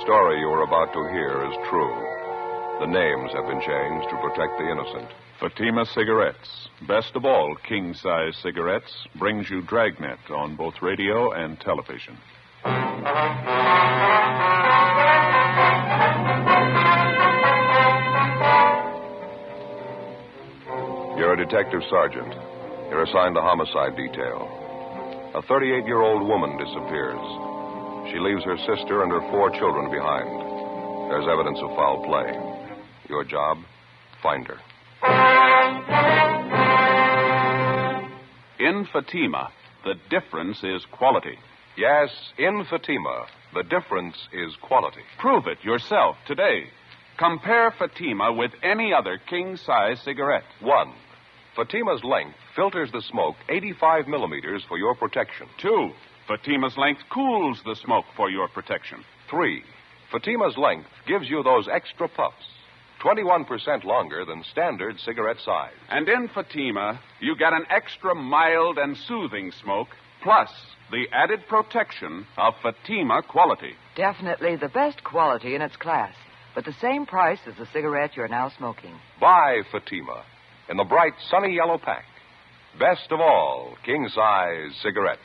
story you are about to hear is true. The names have been changed to protect the innocent. Fatima Cigarettes, best of all king-size cigarettes, brings you Dragnet on both radio and television. You're a detective sergeant. You're assigned to homicide detail. A 38-year-old woman disappears. She leaves her sister and her 4 children behind. There's evidence of foul play. Your job, find her. In Fatima, the difference is quality. Yes, in Fatima, the difference is quality. Prove it yourself today. Compare Fatima with any other king-size cigarette. 1. Fatima's length filters the smoke 85 millimeters for your protection. 2. Fatima's length cools the smoke for your protection. 3. Fatima's length gives you those extra puffs, 21% longer than standard cigarette size. And in Fatima, you get an extra mild and soothing smoke, plus the added protection of Fatima quality. Definitely the best quality in its class, but the same price as the cigarette you're now smoking. Buy Fatima in the bright, sunny yellow pack. Best of all, king-size cigarettes.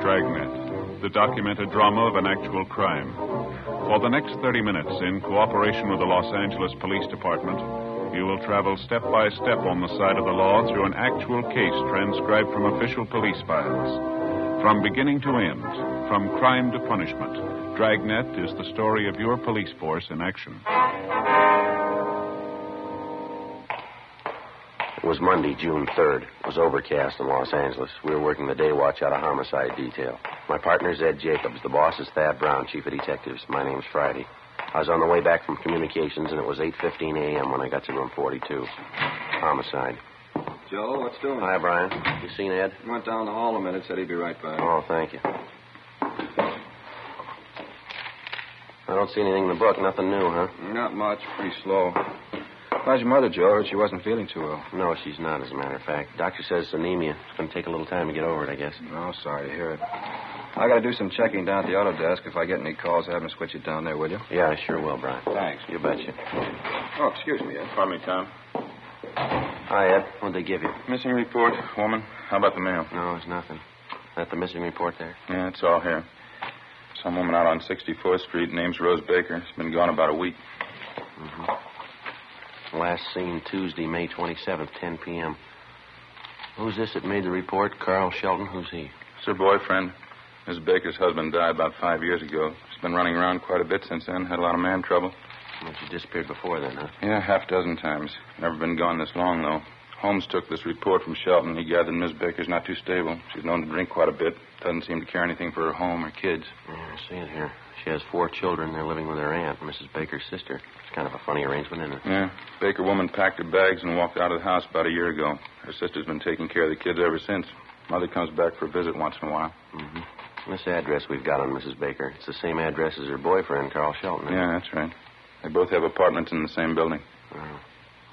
Dragnet, the documented drama of an actual crime. For the next 30 minutes, in cooperation with the Los Angeles Police Department, you will travel step by step on the side of the law through an actual case transcribed from official police files. From beginning to end, from crime to punishment, Dragnet is the story of your police force in action. It was Monday, June 3rd. It was overcast in Los Angeles. We were working the day watch out of homicide detail. My partner's Ed Jacobs. The boss is Thad Brown, chief of detectives. My name's Friday. I was on the way back from communications, and it was 8:15 a.m. when I got to room 42. Homicide. Joe, what's doing? Hi, Brian. You seen Ed? Went down the hall a minute, said he'd be right back. Oh, thank you. I don't see anything in the book. Nothing new, huh? Not much. Pretty slow. How's your mother, Joe? She wasn't feeling too well. No, she's not, as a matter of fact. Doctor says it's anemia. It's going to take a little time to get over it, I guess. No, sorry to hear it. I got to do some checking down at the auto desk. If I get any calls, have them switch it down there, will you? Yeah, I sure will, Brian. Thanks. You betcha. Oh, excuse me, Ed. Pardon me, Tom. Hi, Ed. What'd they give you? Missing report, woman. How about the mail? No, it's nothing. Is that the missing report there? Yeah, it's all here. Some woman out on 64th Street, name's Rose Baker. She's been gone about a week. Mm-hmm. Last seen Tuesday, May 27th, 10 p.m. Who's this that made the report? Carl Shelton? Who's he? It's her boyfriend. Miss Baker's husband died about 5 years ago. She's been running around quite a bit since then. Had a lot of man trouble. Well, she disappeared before then, huh? Yeah, half a dozen times. Never been gone this long, though. Holmes took this report from Shelton. He gathered Miss Baker's not too stable. She's known to drink quite a bit. Doesn't seem to care anything for her home or kids. Yeah, I see it here. She has 4 children. They're living with her aunt, Mrs. Baker's sister. It's kind of a funny arrangement, isn't it? Yeah. Baker woman packed her bags and walked out of the house about a year ago. Her sister's been taking care of the kids ever since. Mother comes back for a visit once in a while. Mm-hmm. This address we've got on Mrs. Baker, it's the same address as her boyfriend, Carl Shelton. Yeah, that's right. They both have apartments in the same building. Oh.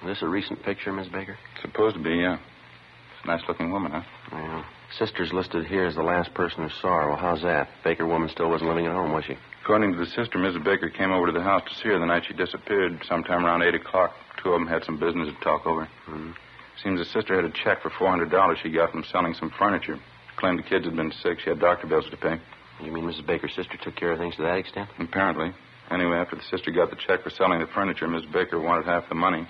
Is this a recent picture, Miss Baker? Supposed to be, yeah. It's a nice-looking woman, huh? Yeah. Sister's listed here as the last person who saw her. Well, how's that? Baker woman still wasn't living at home, was she? According to the sister, Mrs. Baker came over to the house to see her the night she disappeared, sometime around 8 o'clock. 2 of them had some business to talk over. Mm-hmm. Seems the sister had a check for $400 she got from selling some furniture. Claimed the kids had been sick. She had doctor bills to pay. You mean Mrs. Baker's sister took care of things to that extent? Apparently. Anyway, after the sister got the check for selling the furniture, Miss Baker wanted half the money.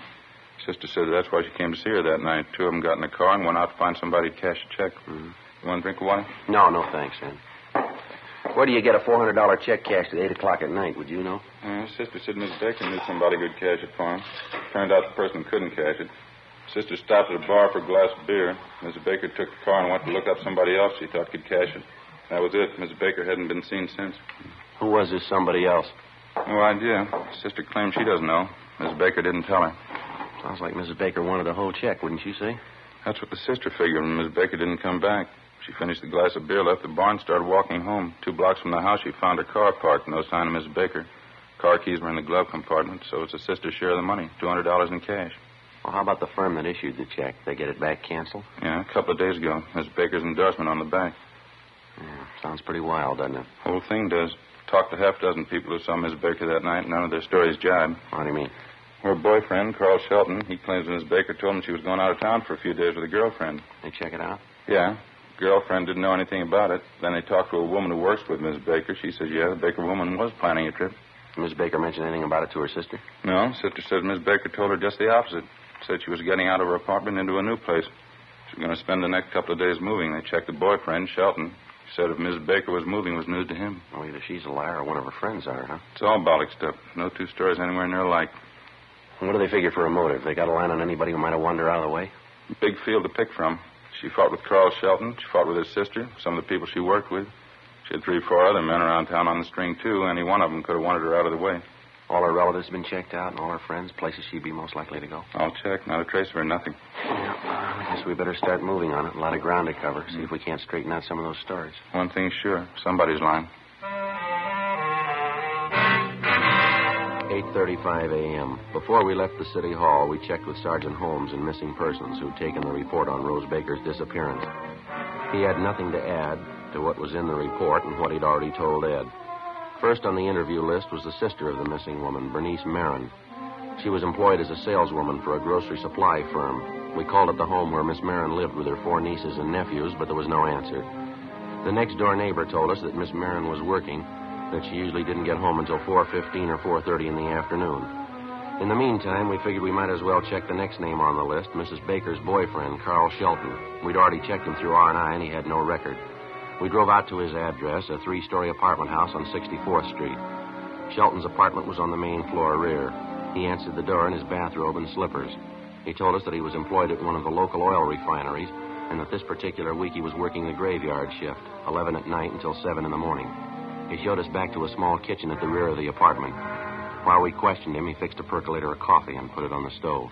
Sister said that's why she came to see her that night. 2 of them got in the car and went out to find somebody to cash the check. Mm-hmm. You want a drink of water? No, thanks, Ed. Where do you get a $400 check cashed at 8 o'clock at night? Would you know? Sister said Miss Baker knew somebody who'd cash it for him. Turned out the person couldn't cash it. Sister stopped at a bar for a glass of beer. Mrs. Baker took the car and went to look up somebody else she thought could cash it. That was it. Mrs. Baker hadn't been seen since. Who was this somebody else? No idea. Sister claims she doesn't know. Mrs. Baker didn't tell her. Sounds like Mrs. Baker wanted the whole check, wouldn't you say? That's what the sister figured when Mrs. Baker didn't come back. She finished the glass of beer, left the bar, and started walking home. 2 blocks from the house, she found her car parked. No sign of Mrs. Baker. Car keys were in the glove compartment, so it's the sister's share of the money, $200 in cash. Well, how about the firm that issued the check? They get it back canceled? Yeah, a couple of days ago. There's Baker's endorsement on the back. Yeah, sounds pretty wild, doesn't it? Whole thing does. Talked to half a dozen people who saw Miss Baker that night, and none of their stories jibe. What do you mean? Her boyfriend, Carl Shelton, he claims Miss Baker told him she was going out of town for a few days with a girlfriend. They check it out? Yeah. Girlfriend didn't know anything about it. Then they talked to a woman who works with Miss Baker. She says, yeah, the Baker woman was planning a trip. Miss Baker mention anything about it to her sister? No, sister says Miss Baker told her just the opposite. Said she was getting out of her apartment into a new place. She was going to spend the next couple of days moving. They checked the boyfriend, Shelton. She said if Miss Baker was moving, it was news to him. Well, either she's a liar or one of her friends are, huh? It's all bollock stuff. No two stories anywhere near alike. What do they figure for a motive? They got a line on anybody who might have wandered out of the way? Big field to pick from. She fought with Carl Shelton. She fought with his sister, some of the people she worked with. She had 3 or 4 other men around town on the string, too. Any one of them could have wanted her out of the way. All her relatives have been checked out, and all her friends, places she'd be most likely to go? I'll check. Not a trace of her, nothing. Yeah, I guess we better start moving on it. A lot of ground to cover. See if we can't straighten out some of those stories. One thing's sure. Somebody's lying. 8:35 a.m. Before we left the city hall, we checked with Sergeant Holmes in Missing Persons, who'd taken the report on Rose Baker's disappearance. He had nothing to add to what was in the report and what he'd already told Ed. First on the interview list was the sister of the missing woman, Bernice Marin. She was employed as a saleswoman for a grocery supply firm. We called at the home where Miss Marin lived with her 4 nieces and nephews, but there was no answer. The next-door neighbor told us that Miss Marin was working, that she usually didn't get home until 4:15 or 4:30 in the afternoon. In the meantime, we figured we might as well check the next name on the list, Mrs. Baker's boyfriend, Carl Shelton. We'd already checked him through R&I, and he had no record. We drove out to his address, a 3-story apartment house on 64th Street. Shelton's apartment was on the main floor rear. He answered the door in his bathrobe and slippers. He told us that he was employed at one of the local oil refineries, and that this particular week he was working the graveyard shift, 11 at night until 7 in the morning. He showed us back to a small kitchen at the rear of the apartment. While we questioned him, he fixed a percolator of coffee and put it on the stove.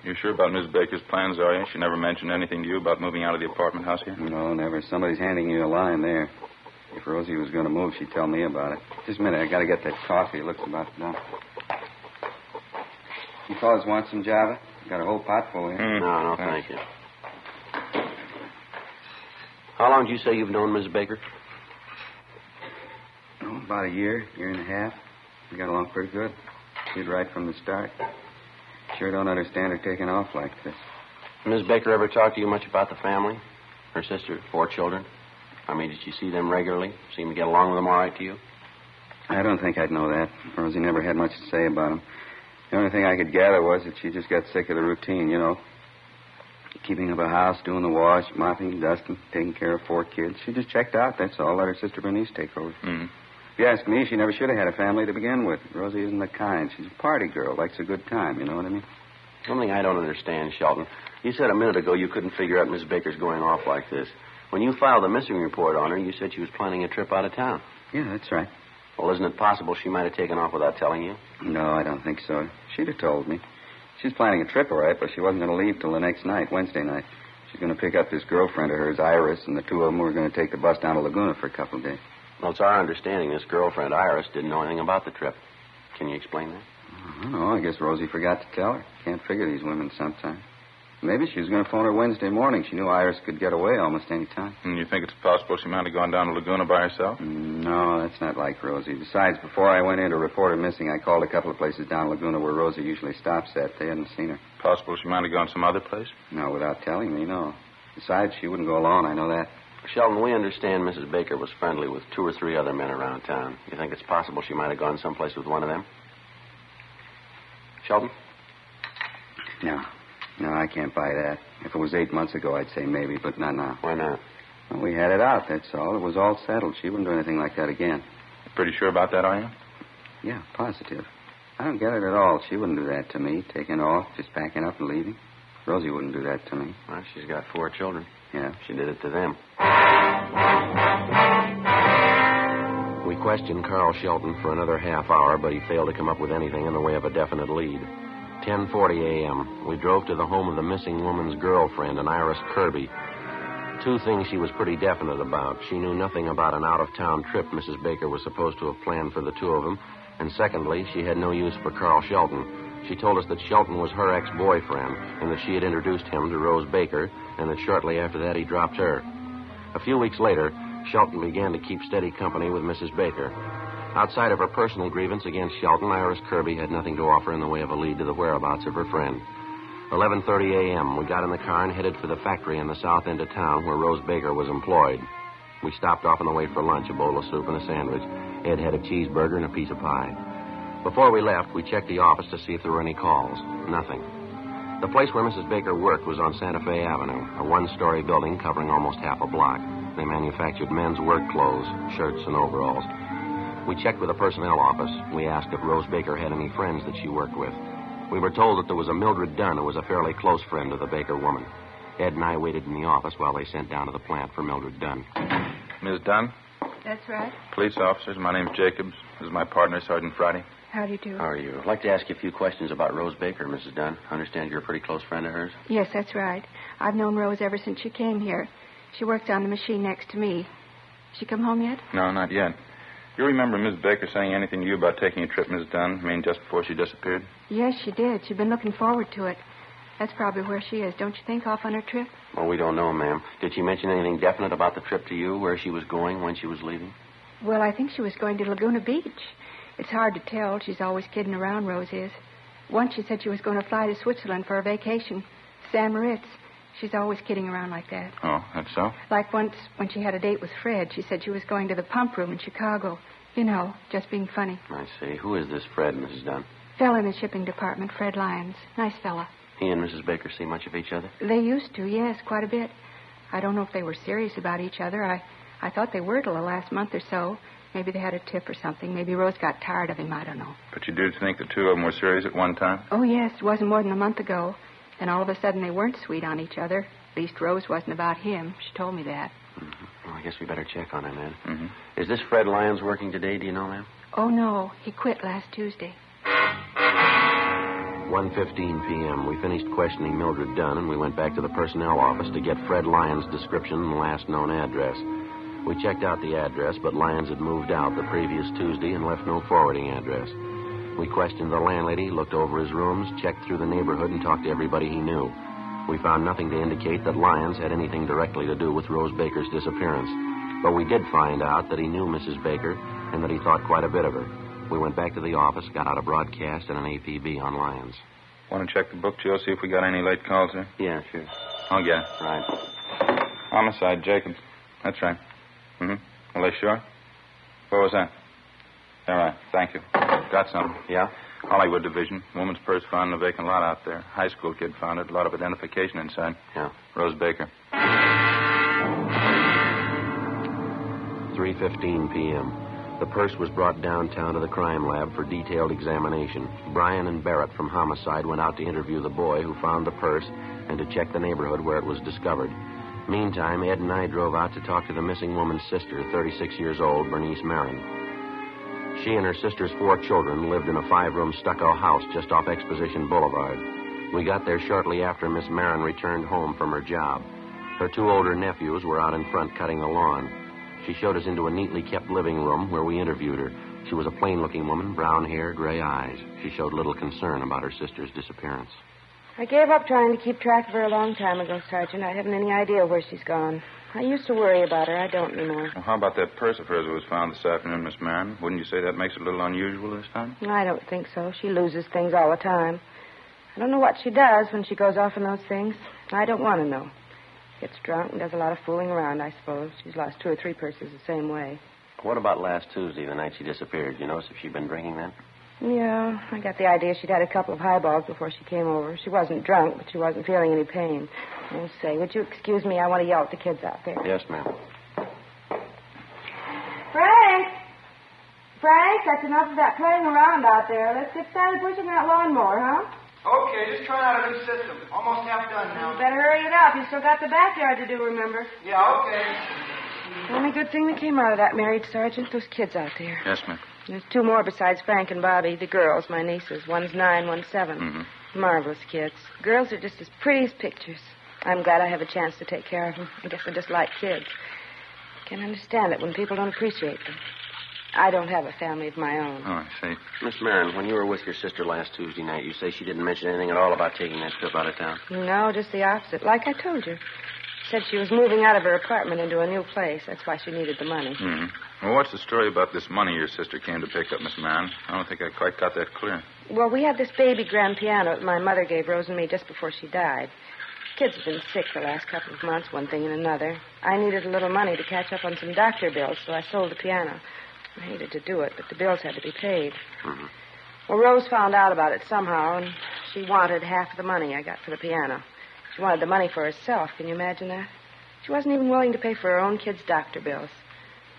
You sure about Miss Baker's plans, are you? She never mentioned anything to you about moving out of the apartment house here? No, never. Somebody's handing you a line there. If Rosie was going to move, she'd tell me about it. Just a minute. I got to get that coffee. It looks about done. You fellas want some Java? Got a whole pot full here. No, thank you. How long did you say you've known Miss Baker? Oh, about a year and a half. We got along pretty good. She'd right from the start. Sure don't understand her taking off like this. Miss Baker ever talk to you much about the family? Her sister, 4 children? I mean, did she see them regularly? Seem to get along with them all right to you? I don't think I'd know that. Rosie never had much to say about them. The only thing I could gather was that she just got sick of the routine, you know. Keeping up a house, doing the wash, mopping, dusting, taking care of 4 kids. She just checked out, that's all. Let her sister Bernice take over. Mm. If you ask me, she never should have had a family to begin with. Rosie isn't the kind. She's a party girl, likes a good time, you know what I mean? Something I don't understand, Shelton. You said a minute ago you couldn't figure out Miss Baker's going off like this. When you filed a missing report on her, you said she was planning a trip out of town. Yeah, that's right. Well, isn't it possible she might have taken off without telling you? No, I don't think so. She'd have told me. She's planning a trip, all right, but she wasn't going to leave till the next night, Wednesday night. She's going to pick up this girlfriend of hers, Iris, and the 2 of them were going to take the bus down to Laguna for a couple of days. Well, it's our understanding this girlfriend, Iris, didn't know anything about the trip. Can you explain that? I don't know. I guess Rosie forgot to tell her. Can't figure these women sometimes. Maybe she was going to phone her Wednesday morning. She knew Iris could get away almost any time. And you think it's possible she might have gone down to Laguna by herself? No, that's not like Rosie. Besides, before I went in to report her missing, I called a couple of places down Laguna where Rosie usually stops at. They hadn't seen her. Possible she might have gone some other place? No, without telling me, no. Besides, she wouldn't go alone. I know that. Sheldon, we understand Mrs. Baker was friendly with 2 or 3 other men around town. You think it's possible she might have gone someplace with one of them? Sheldon? No, I can't buy that. If it was 8 months ago, I'd say maybe, but not now. Why not? Well, we had it out, that's all. It was all settled. She wouldn't do anything like that again. Pretty sure about that, are you? Yeah, positive. I don't get it at all. She wouldn't do that to me, taking off, just packing up and leaving. Rosie wouldn't do that to me. Well, she's got 4 children. Yeah. She did it to them. We questioned Carl Shelton for another half hour, but he failed to come up with anything in the way of a definite lead. 10:40 a.m. We drove to the home of the missing woman's girlfriend, an Iris Kirby. 2 things she was pretty definite about. She knew nothing about an out-of-town trip Mrs. Baker was supposed to have planned for the 2 of them. And secondly, she had no use for Carl Shelton. She told us that Shelton was her ex-boyfriend and that she had introduced him to Rose Baker and that shortly after that he dropped her. A few weeks later, Shelton began to keep steady company with Mrs. Baker. Outside of her personal grievance against Shelton, Iris Kirby had nothing to offer in the way of a lead to the whereabouts of her friend. 11:30 a.m., we got in the car and headed for the factory in the south end of town where Rose Baker was employed. We stopped off on the way for lunch, a bowl of soup and a sandwich. Ed had a cheeseburger and a piece of pie. Before we left, we checked the office to see if there were any calls. Nothing. The place where Mrs. Baker worked was on Santa Fe Avenue, a one-story building covering almost half a block. They manufactured men's work clothes, shirts, and overalls. We checked with the personnel office. We asked if Rose Baker had any friends that she worked with. We were told that there was a Mildred Dunn who was a fairly close friend of the Baker woman. Ed and I waited in the office while they sent down to the plant for Mildred Dunn. Ms. Dunn? That's right. Police officers. My name's Jacobs. This is my partner, Sergeant Friday. How do you do? How are you? I'd like to ask you a few questions about Rose Baker, Mrs. Dunn. I understand you're a pretty close friend of hers. Yes, that's right. I've known Rose ever since she came here. She works on the machine next to me. She come home yet? No, not yet. You remember Miss Baker saying anything to you about taking a trip, Miss Dunn? I mean, just before she disappeared? Yes, she did. She'd been looking forward to it. That's probably where she is, don't you think, off on her trip? Well, we don't know, ma'am. Did she mention anything definite about the trip to you, where she was going, when she was leaving? Well, I think she was going to Laguna Beach. It's hard to tell. She's always kidding around, Rose is. Once she said she was going to fly to Switzerland for a vacation. San Moritz. She's always kidding around like that. Oh, that's so? Like once when she had a date with Fred, she said she was going to the pump room in Chicago. You know, just being funny. I see. Who is this Fred, Mrs. Dunn? Fella in the shipping department, Fred Lyons. Nice fella. He and Mrs. Baker see much of each other? They used to, yes, quite a bit. I don't know if they were serious about each other. I thought they were till the last month or so. Maybe they had a tip or something. Maybe Rose got tired of him. I don't know. But you do think the two of them were serious at one time? Oh, yes. It wasn't more than a month ago. Then all of a sudden they weren't sweet on each other. At least Rose wasn't about him. She told me that. Mm-hmm. Well, I guess we better check on him, then. Mm-hmm. Is this Fred Lyons working today, do you know, ma'am? Oh, no. He quit last Tuesday. 1:15 p.m. We finished questioning Mildred Dunn, and we went back to the personnel office to get Fred Lyons' description and last known address. We checked out the address, but Lyons had moved out the previous Tuesday and left no forwarding address. We questioned the landlady, looked over his rooms, checked through the neighborhood, and talked to everybody he knew. We found nothing to indicate that Lyons had anything directly to do with Rose Baker's disappearance. But we did find out that he knew Mrs. Baker and that he thought quite a bit of her. We went back to the office, got out a broadcast and an APB on Lyons. Want to check the book, Joe, see if we got any late calls there? Yeah, sure. I'll get it. Right. Homicide, Jacobs. That's right. Mm-hmm. Are they sure? Where was that? All right. Thank you. Got something. Yeah? Hollywood Division. Woman's purse found in a vacant lot out there. High school kid found it. A lot of identification inside. Yeah. Rose Baker. 3:15 p.m. The purse was brought downtown to the crime lab for detailed examination. Bryan and Barrett from Homicide went out to interview the boy who found the purse and to check the neighborhood where it was discovered. Meantime, Ed and I drove out to talk to the missing woman's sister, 36 years old, Bernice Marin. She and her sister's 4 children lived in a 5-room stucco house just off Exposition Boulevard. We got there shortly after Miss Marin returned home from her job. Her 2 older nephews were out in front cutting the lawn. She showed us into a neatly kept living room where we interviewed her. She was a plain-looking woman, brown hair, gray eyes. She showed little concern about her sister's disappearance. I gave up trying to keep track of her a long time ago, Sergeant. I haven't any idea where she's gone. I used to worry about her. I don't anymore. Well, how about that purse of hers that was found this afternoon, Miss Marin? Wouldn't you say that makes it a little unusual this time? I don't think so. She loses things all the time. I don't know what she does when she goes off on those things. I don't want to know. Gets drunk and does a lot of fooling around, I suppose. She's lost 2 or 3 purses the same way. What about last Tuesday, the night she disappeared? You notice if she'd been drinking then? Yeah, I got the idea she'd had a couple of highballs before she came over. She wasn't drunk, but she wasn't feeling any pain. Oh, say, would you excuse me? I want to yell at the kids out there. Yes, ma'am. Frank, that's enough of that playing around out there. Let's get started pushing that lawnmower, huh? Okay, just trying out a new system. Almost half done now. You better hurry it up. You still got the backyard to do, remember? Yeah, okay. The only good thing that came out of that marriage, Sergeant, those kids out there. Yes, ma'am. There's 2 more besides Frank and Bobby, the girls, my nieces. One's 9, one's 7. Mm-hmm. Marvelous kids. Girls are just as pretty as pictures. I'm glad I have a chance to take care of them. I guess they're just like kids. Can't understand it when people don't appreciate them. I don't have a family of my own. Oh, I see. Miss Marin, when you were with your sister last Tuesday night, you say she didn't mention anything at all about taking that trip out of town? No, just the opposite. Like I told you. She said she was moving out of her apartment into a new place. That's why she needed the money. Mm-hmm. Well, what's the story about this money your sister came to pick up, Miss Marin? I don't think I quite got that clear. Well, we had this baby grand piano that my mother gave Rose and me just before she died. Kids have been sick the last couple of months, one thing and another. I needed a little money to catch up on some doctor bills, so I sold the piano. I hated to do it, but the bills had to be paid. Mm-hmm. Well, Rose found out about it somehow, and she wanted half the money I got for the piano. She wanted the money for herself. Can you imagine that? She wasn't even willing to pay for her own kids' doctor bills.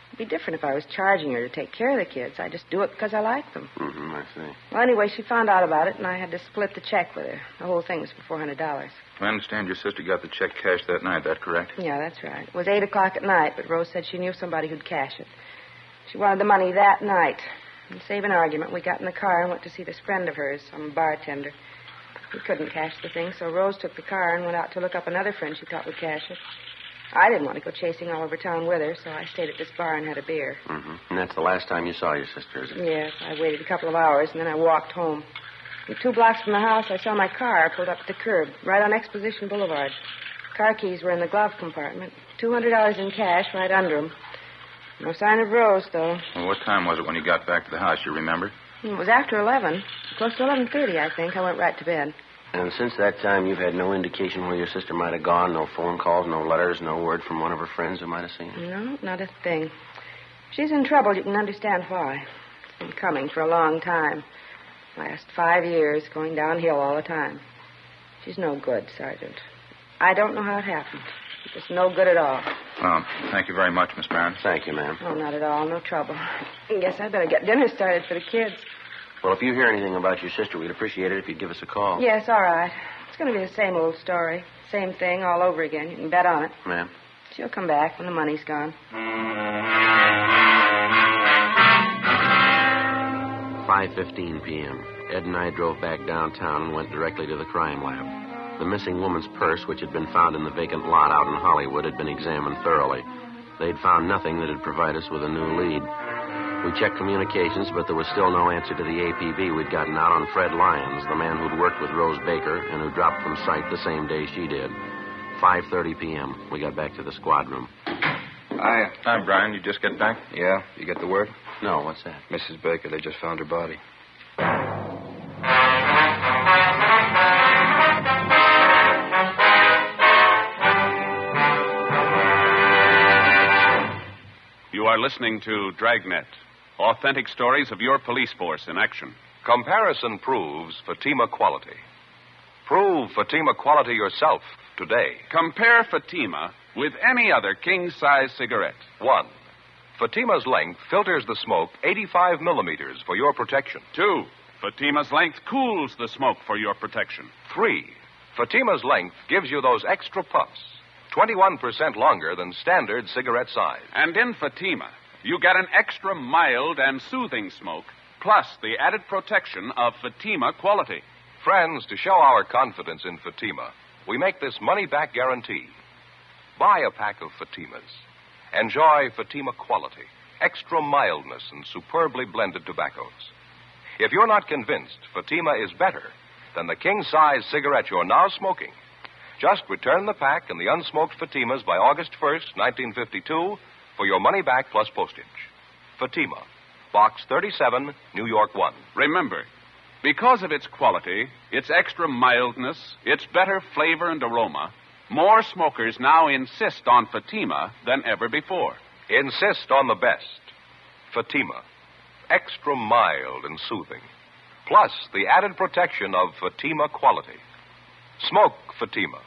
It'd be different if I was charging her to take care of the kids. I just do it because I like them. Mm-hmm, I see. Well, anyway, she found out about it, and I had to split the check with her. The whole thing was for $400. I understand your sister got the check cashed that night. That correct? Yeah, that's right. It was 8 o'clock at night, but Rose said she knew somebody who'd cash it. She wanted the money that night. And to save an argument, we got in the car and went to see this friend of hers, some bartender. He couldn't cash the thing, so Rose took the car and went out to look up another friend she thought would cash it. I didn't want to go chasing all over town with her, so I stayed at this bar and had a beer. Mm-hmm. And that's the last time you saw your sister, is it? Yes, I waited a couple of hours, and then I walked home. And 2 blocks from the house, I saw my car pulled up at the curb, right on Exposition Boulevard. Car keys were in the glove compartment. $200 in cash right under them. No sign of Rose, though. Well, what time was it when you got back to the house, you remember? It was after 11. Close to 11:30, I think. I went right to bed. And since that time, you've had no indication where your sister might have gone? No phone calls, no letters, no word from one of her friends who might have seen her? No, not a thing. If she's in trouble, you can understand why. It's been coming for a long time. Last 5 years, going downhill all the time. She's no good, Sergeant. I don't know how it happened. She's just no good at all. Well, thank you very much, Miss Marin. Thank you, ma'am. Oh, not at all. No trouble. I guess I better get dinner started for the kids. Well, if you hear anything about your sister, we'd appreciate it if you'd give us a call. Yes, all right. It's going to be the same old story. Same thing all over again. You can bet on it. Ma'am? She'll come back when the money's gone. 5:15 p.m. Ed and I drove back downtown and went directly to the crime lab. The missing woman's purse, which had been found in the vacant lot out in Hollywood, had been examined thoroughly. They'd found nothing that would provide us with a new lead. We checked communications, but there was still no answer to the APB we'd gotten out on Fred Lyons, the man who'd worked with Rose Baker and who dropped from sight the same day she did. 5:30 p.m. We got back to the squad room. Hi, Brian. You just get back? Yeah, you get the word? No, what's that? Mrs. Baker, they just found her body. You are listening to Dragnet, authentic stories of your police force in action. Comparison proves Fatima quality. Prove Fatima quality yourself today. Compare Fatima with any other king-size cigarette. 1. Fatima's length filters the smoke 85 millimeters for your protection. 2. Fatima's length cools the smoke for your protection. 3. Fatima's length gives you those extra puffs, 21% longer than standard cigarette size. And in Fatima, you get an extra mild and soothing smoke, plus the added protection of Fatima quality. Friends, to show our confidence in Fatima, we make this money-back guarantee. Buy a pack of Fatimas. Enjoy Fatima quality, extra mildness, and superbly blended tobaccos. If you're not convinced Fatima is better than the king-size cigarette you're now smoking, just return the pack and the unsmoked Fatimas by August 1st, 1952, for your money back plus postage. Fatima, Box 37, New York 1. Remember, because of its quality, its extra mildness, its better flavor and aroma, more smokers now insist on Fatima than ever before. Insist on the best. Fatima, extra mild and soothing, plus the added protection of Fatima quality. Smoke Fatima.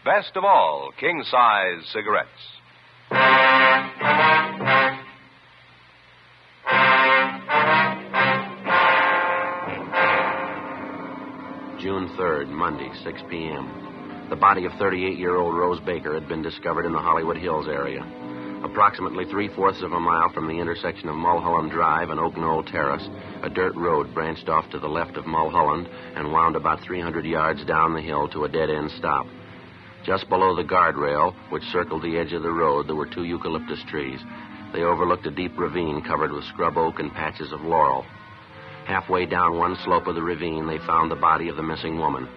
Best of all, king-size cigarettes. June 3rd, Monday, 6 p.m. The body of 38-year-old Rose Baker had been discovered in the Hollywood Hills area. Approximately 3/4 of a mile from the intersection of Mulholland Drive and Oak Knoll Terrace, a dirt road branched off to the left of Mulholland and wound about 300 yards down the hill to a dead-end stop. Just below the guardrail, which circled the edge of the road, there were 2 eucalyptus trees. They overlooked a deep ravine covered with scrub oak and patches of laurel. Halfway down one slope of the ravine, they found the body of the missing woman.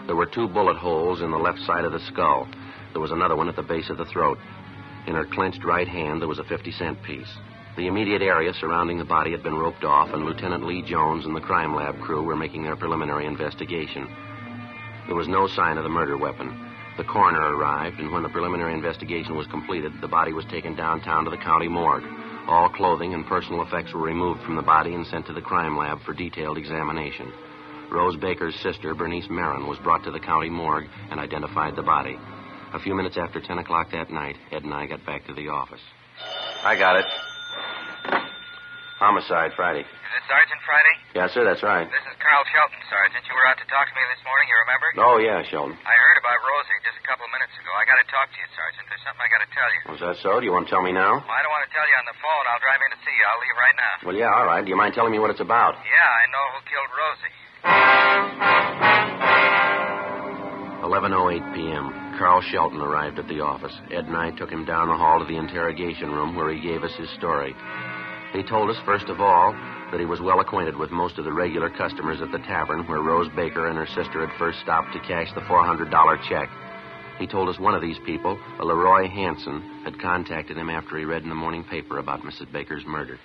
There were 2 bullet holes in the left side of the skull. There was another one at the base of the throat. In her clenched right hand, there was a 50-cent piece. The immediate area surrounding the body had been roped off, and Lieutenant Lee Jones and the crime lab crew were making their preliminary investigation. There was no sign of the murder weapon. The coroner arrived, and when the preliminary investigation was completed, the body was taken downtown to the county morgue. All clothing and personal effects were removed from the body and sent to the crime lab for detailed examination. Rose Baker's sister, Bernice Marin, was brought to the county morgue and identified the body. A few minutes after 10 o'clock that night, Ed and I got back to the office. I got it. Homicide, Friday. Is it Sergeant Friday? Yes, sir, that's right. This is Carl Shelton, Sergeant. You were out to talk to me this morning, you remember? Oh, yeah, Shelton. I heard about Rosie just a couple of minutes ago. I got to talk to you, Sergeant. There's something I got to tell you. Was that so? Do you want to tell me now? Well, I don't want to tell you on the phone. I'll drive in to see you. I'll leave right now. Well, yeah, all right. Do you mind telling me what it's about? Yeah, I know who killed Rosie. 11:08 p.m. Carl Shelton arrived at the office. Ed and I took him down the hall to the interrogation room where he gave us his story. He told us, first of all, that he was well acquainted with most of the regular customers at the tavern where Rose Baker and her sister had first stopped to cash the $400 check. He told us one of these people, a Leroy Hansen, had contacted him after he read in the morning paper about Mrs. Baker's murder.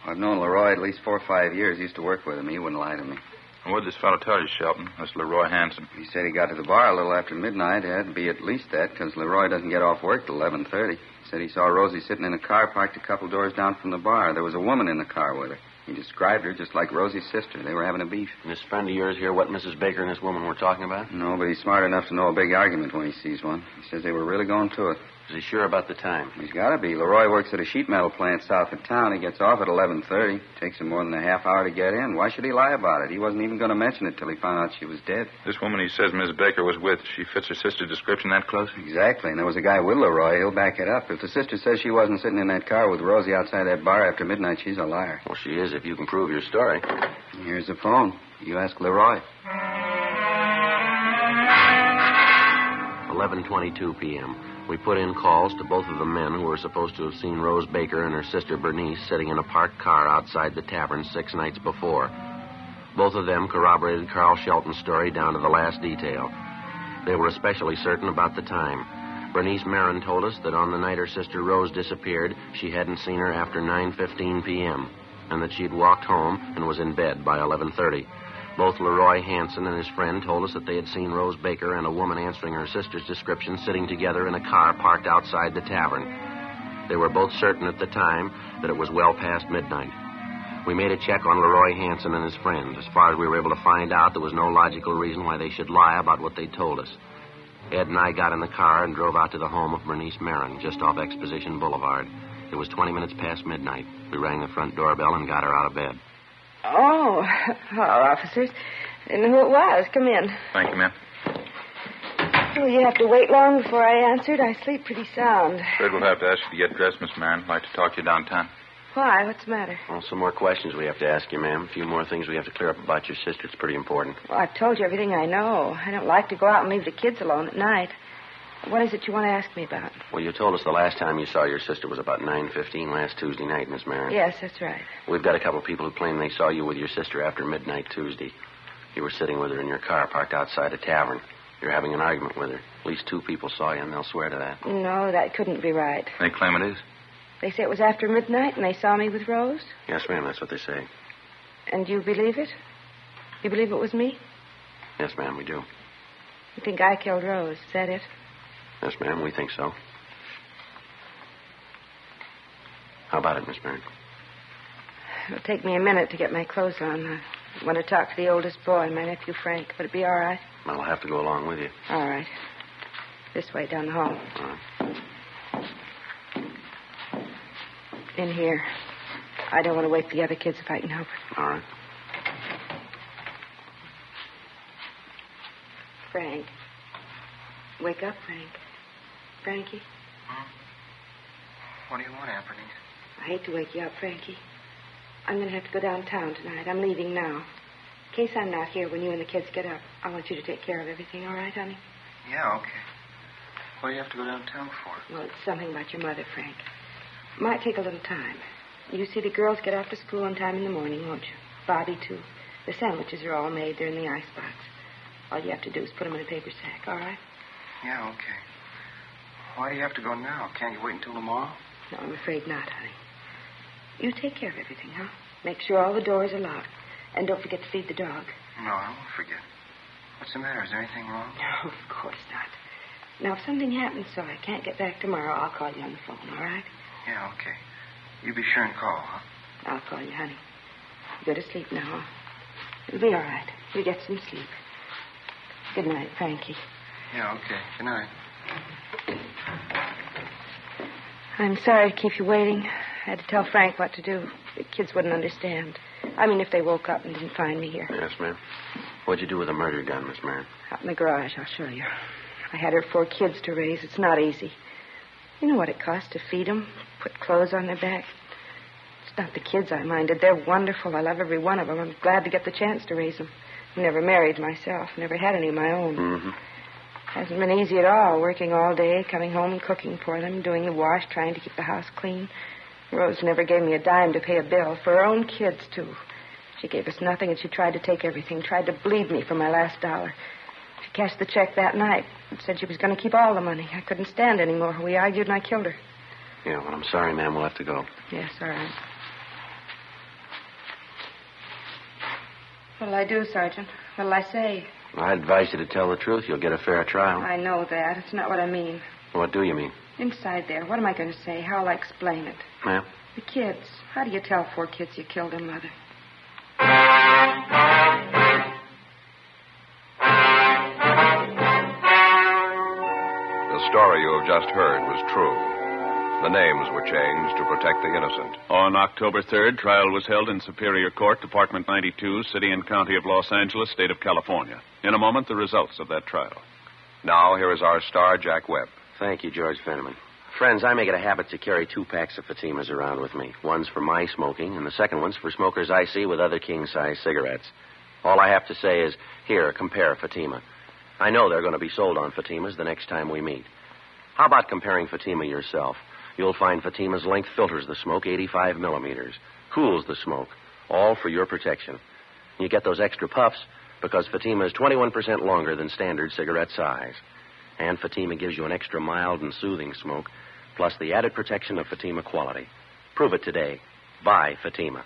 I've known Leroy at least 4 or 5 years. He used to work with him. He wouldn't lie to me. And what did this fellow tell you, Shelton? That's Leroy Hansen. He said he got to the bar a little after midnight. It had to be at least that, because Leroy doesn't get off work till 11:30. He said he saw Rosie sitting in a car parked a couple doors down from the bar. There was a woman in the car with her. He described her just like Rosie's sister. They were having a beef. And this friend of yours hear what Mrs. Baker and this woman were talking about? No, but he's smart enough to know a big argument when he sees one. He says they were really going to it. Is he sure about the time? He's got to be. Leroy works at a sheet metal plant south of town. He gets off at 11:30. Takes him more than a half hour to get in. Why should he lie about it? He wasn't even going to mention it till he found out she was dead. This woman he says Miss Baker was with, she fits her sister's description that close? Exactly. And there was a guy with Leroy. He'll back it up. If the sister says she wasn't sitting in that car with Rosie outside that bar after midnight, she's a liar. Well, she is if you can prove your story. Here's the phone. You ask Leroy. 11:22 p.m. We put in calls to both of the men who were supposed to have seen Rose Baker and her sister Bernice sitting in a parked car outside the tavern 6 nights before. Both of them corroborated Carl Shelton's story down to the last detail. They were especially certain about the time. Bernice Marin told us that on the night her sister Rose disappeared, she hadn't seen her after 9:15 p.m., and that she'd walked home and was in bed by 11:30. Both Leroy Hansen and his friend told us that they had seen Rose Baker and a woman answering her sister's description sitting together in a car parked outside the tavern. They were both certain at the time that it was well past midnight. We made a check on Leroy Hansen and his friend. As far as we were able to find out, there was no logical reason why they should lie about what they'd told us. Ed and I got in the car and drove out to the home of Bernice Marin, just off Exposition Boulevard. It was 20 minutes past midnight. We rang the front doorbell and got her out of bed. Oh, hello, officers. Didn't know who it was. Come in. Thank you, ma'am. Will you have to wait long before I answered? I sleep pretty sound. Afraid we'll have to ask you to get dressed, Miss Marin. I'd like to talk to you downtown. Why? What's the matter? Well, some more questions we have to ask you, ma'am. A few more things we have to clear up about your sister. It's pretty important. Well, I've told you everything I know. I don't like to go out and leave the kids alone at night. What is it you want to ask me about? Well, you told us the last time you saw your sister was about 9:15 last Tuesday night, Miss Marin. Yes, that's right. We've got a couple of people who claim they saw you with your sister after midnight Tuesday. You were sitting with her in your car parked outside a tavern. You're having an argument with her. At least 2 people saw you, and they'll swear to that. No, that couldn't be right. They claim it is. They say it was after midnight and they saw me with Rose? Yes, ma'am, that's what they say. And you believe it? You believe it was me? Yes, ma'am, we do. You think I killed Rose? Is that it? Yes, ma'am, we think so. How about it, Miss Marin? It'll take me a minute to get my clothes on. I want to talk to the oldest boy, my nephew Frank. Would it be all right? I'll have to go along with you. All right. This way, down the hall. All right. In here. I don't want to wake the other kids if I can help it. All right. Frank. Wake up, Frank. Frankie. What do you want, Aunt Bernice? I hate to wake you up, Frankie. I'm going to have to go downtown tonight. I'm leaving now. In case I'm not here when you and the kids get up, I want you to take care of everything, all right, honey? Yeah, okay. What do you have to go downtown for? Well, it's something about your mother, Frank. Might take a little time. You see the girls get off to school on time in the morning, won't you? Bobby, too. The sandwiches are all made. They're in the icebox. All you have to do is put them in a paper sack, all right? Yeah, okay. Why do you have to go now? Can't you wait until tomorrow? No, I'm afraid not, honey. You take care of everything, huh? Make sure all the doors are locked. And don't forget to feed the dog. No, I won't forget. What's the matter? Is there anything wrong? No, of course not. Now, if something happens so I can't get back tomorrow, I'll call you on the phone, all right? Yeah, okay. You be sure and call, huh? I'll call you, honey. You go to sleep now. It'll be all right. You get some sleep. Good night, Frankie. Yeah, okay. Good night. I'm sorry to keep you waiting. I had to tell Frank what to do. The kids wouldn't understand. I mean, if they woke up and didn't find me here. Yes, ma'am. What'd you do with the murder gun, Miss Marin? Out in the garage, I'll show you. I had her 4 kids to raise. It's not easy. You know what it costs to feed them, put clothes on their back. It's not the kids I minded. They're wonderful. I love every one of them. I'm glad to get the chance to raise them. I never married myself. Never had any of my own. Mm-hmm. Hasn't been easy at all, working all day, coming home and cooking for them, doing the wash, trying to keep the house clean. Rose never gave me a dime to pay a bill, for her own kids, too. She gave us nothing, and she tried to take everything, tried to bleed me for my last dollar. She cashed the check that night and said she was going to keep all the money. I couldn't stand anymore. We argued, and I killed her. Yeah, well, I'm sorry, ma'am. We'll have to go. Yes, all right. What'll I do, Sergeant? What'll I say? I advise you to tell the truth. You'll get a fair trial. I know that. It's not what I mean. What do you mean? Inside there, what am I going to say? How'll I explain it? Ma'am? The kids. How do you tell 4 kids you killed their mother? The story you have just heard was true. The names were changed to protect the innocent. On October 3rd, trial was held in Superior Court, Department 92, City and County of Los Angeles, State of California. In a moment, the results of that trial. Now, here is our star, Jack Webb. Thank you, George Fenneman. Friends, I make it a habit to carry 2 packs of Fatimas around with me. One's for my smoking, and the second one's for smokers I see with other king-size cigarettes. All I have to say is, here, compare Fatima. I know they're going to be sold on Fatimas the next time we meet. How about comparing Fatima yourself? You'll find Fatima's length filters the smoke 85 millimeters, cools the smoke, all for your protection. You get those extra puffs because Fatima is 21% longer than standard cigarette size. And Fatima gives you an extra mild and soothing smoke, plus the added protection of Fatima quality. Prove it today. Buy Fatima.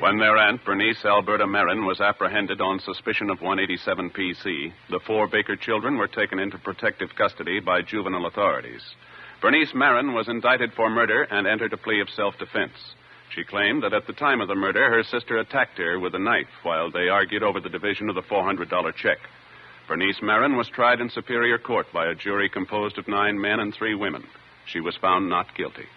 When their aunt, Bernice Alberta Marin, was apprehended on suspicion of 187 PC, the 4 Baker children were taken into protective custody by juvenile authorities. Bernice Marin was indicted for murder and entered a plea of self-defense. She claimed that at the time of the murder, her sister attacked her with a knife while they argued over the division of the $400 check. Bernice Marin was tried in Superior Court by a jury composed of 9 men and 3 women. She was found not guilty.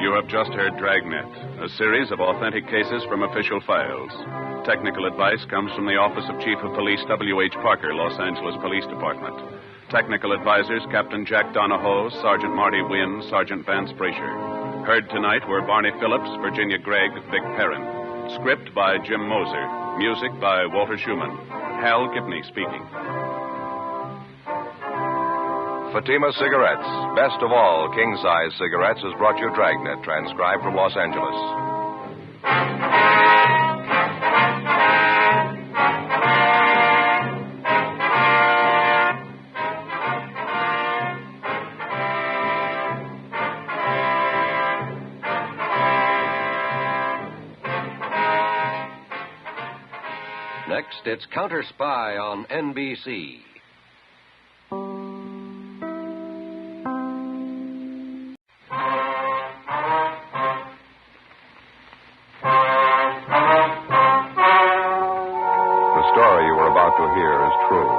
You have just heard Dragnet, a series of authentic cases from official files. Technical advice comes from the Office of Chief of Police W.H. Parker, Los Angeles Police Department. Technical advisors Captain Jack Donahoe, Sergeant Marty Wynn, Sergeant Vance Brasher. Heard tonight were Barney Phillips, Virginia Gregg, Vic Perrin. Script by Jim Moser. Music by Walter Schumann. Hal Gibney speaking. Fatima Cigarettes, best of all king-size cigarettes, has brought you Dragnet, transcribed from Los Angeles. Next, it's Counter Spy on NBC. The story you are about to hear is true.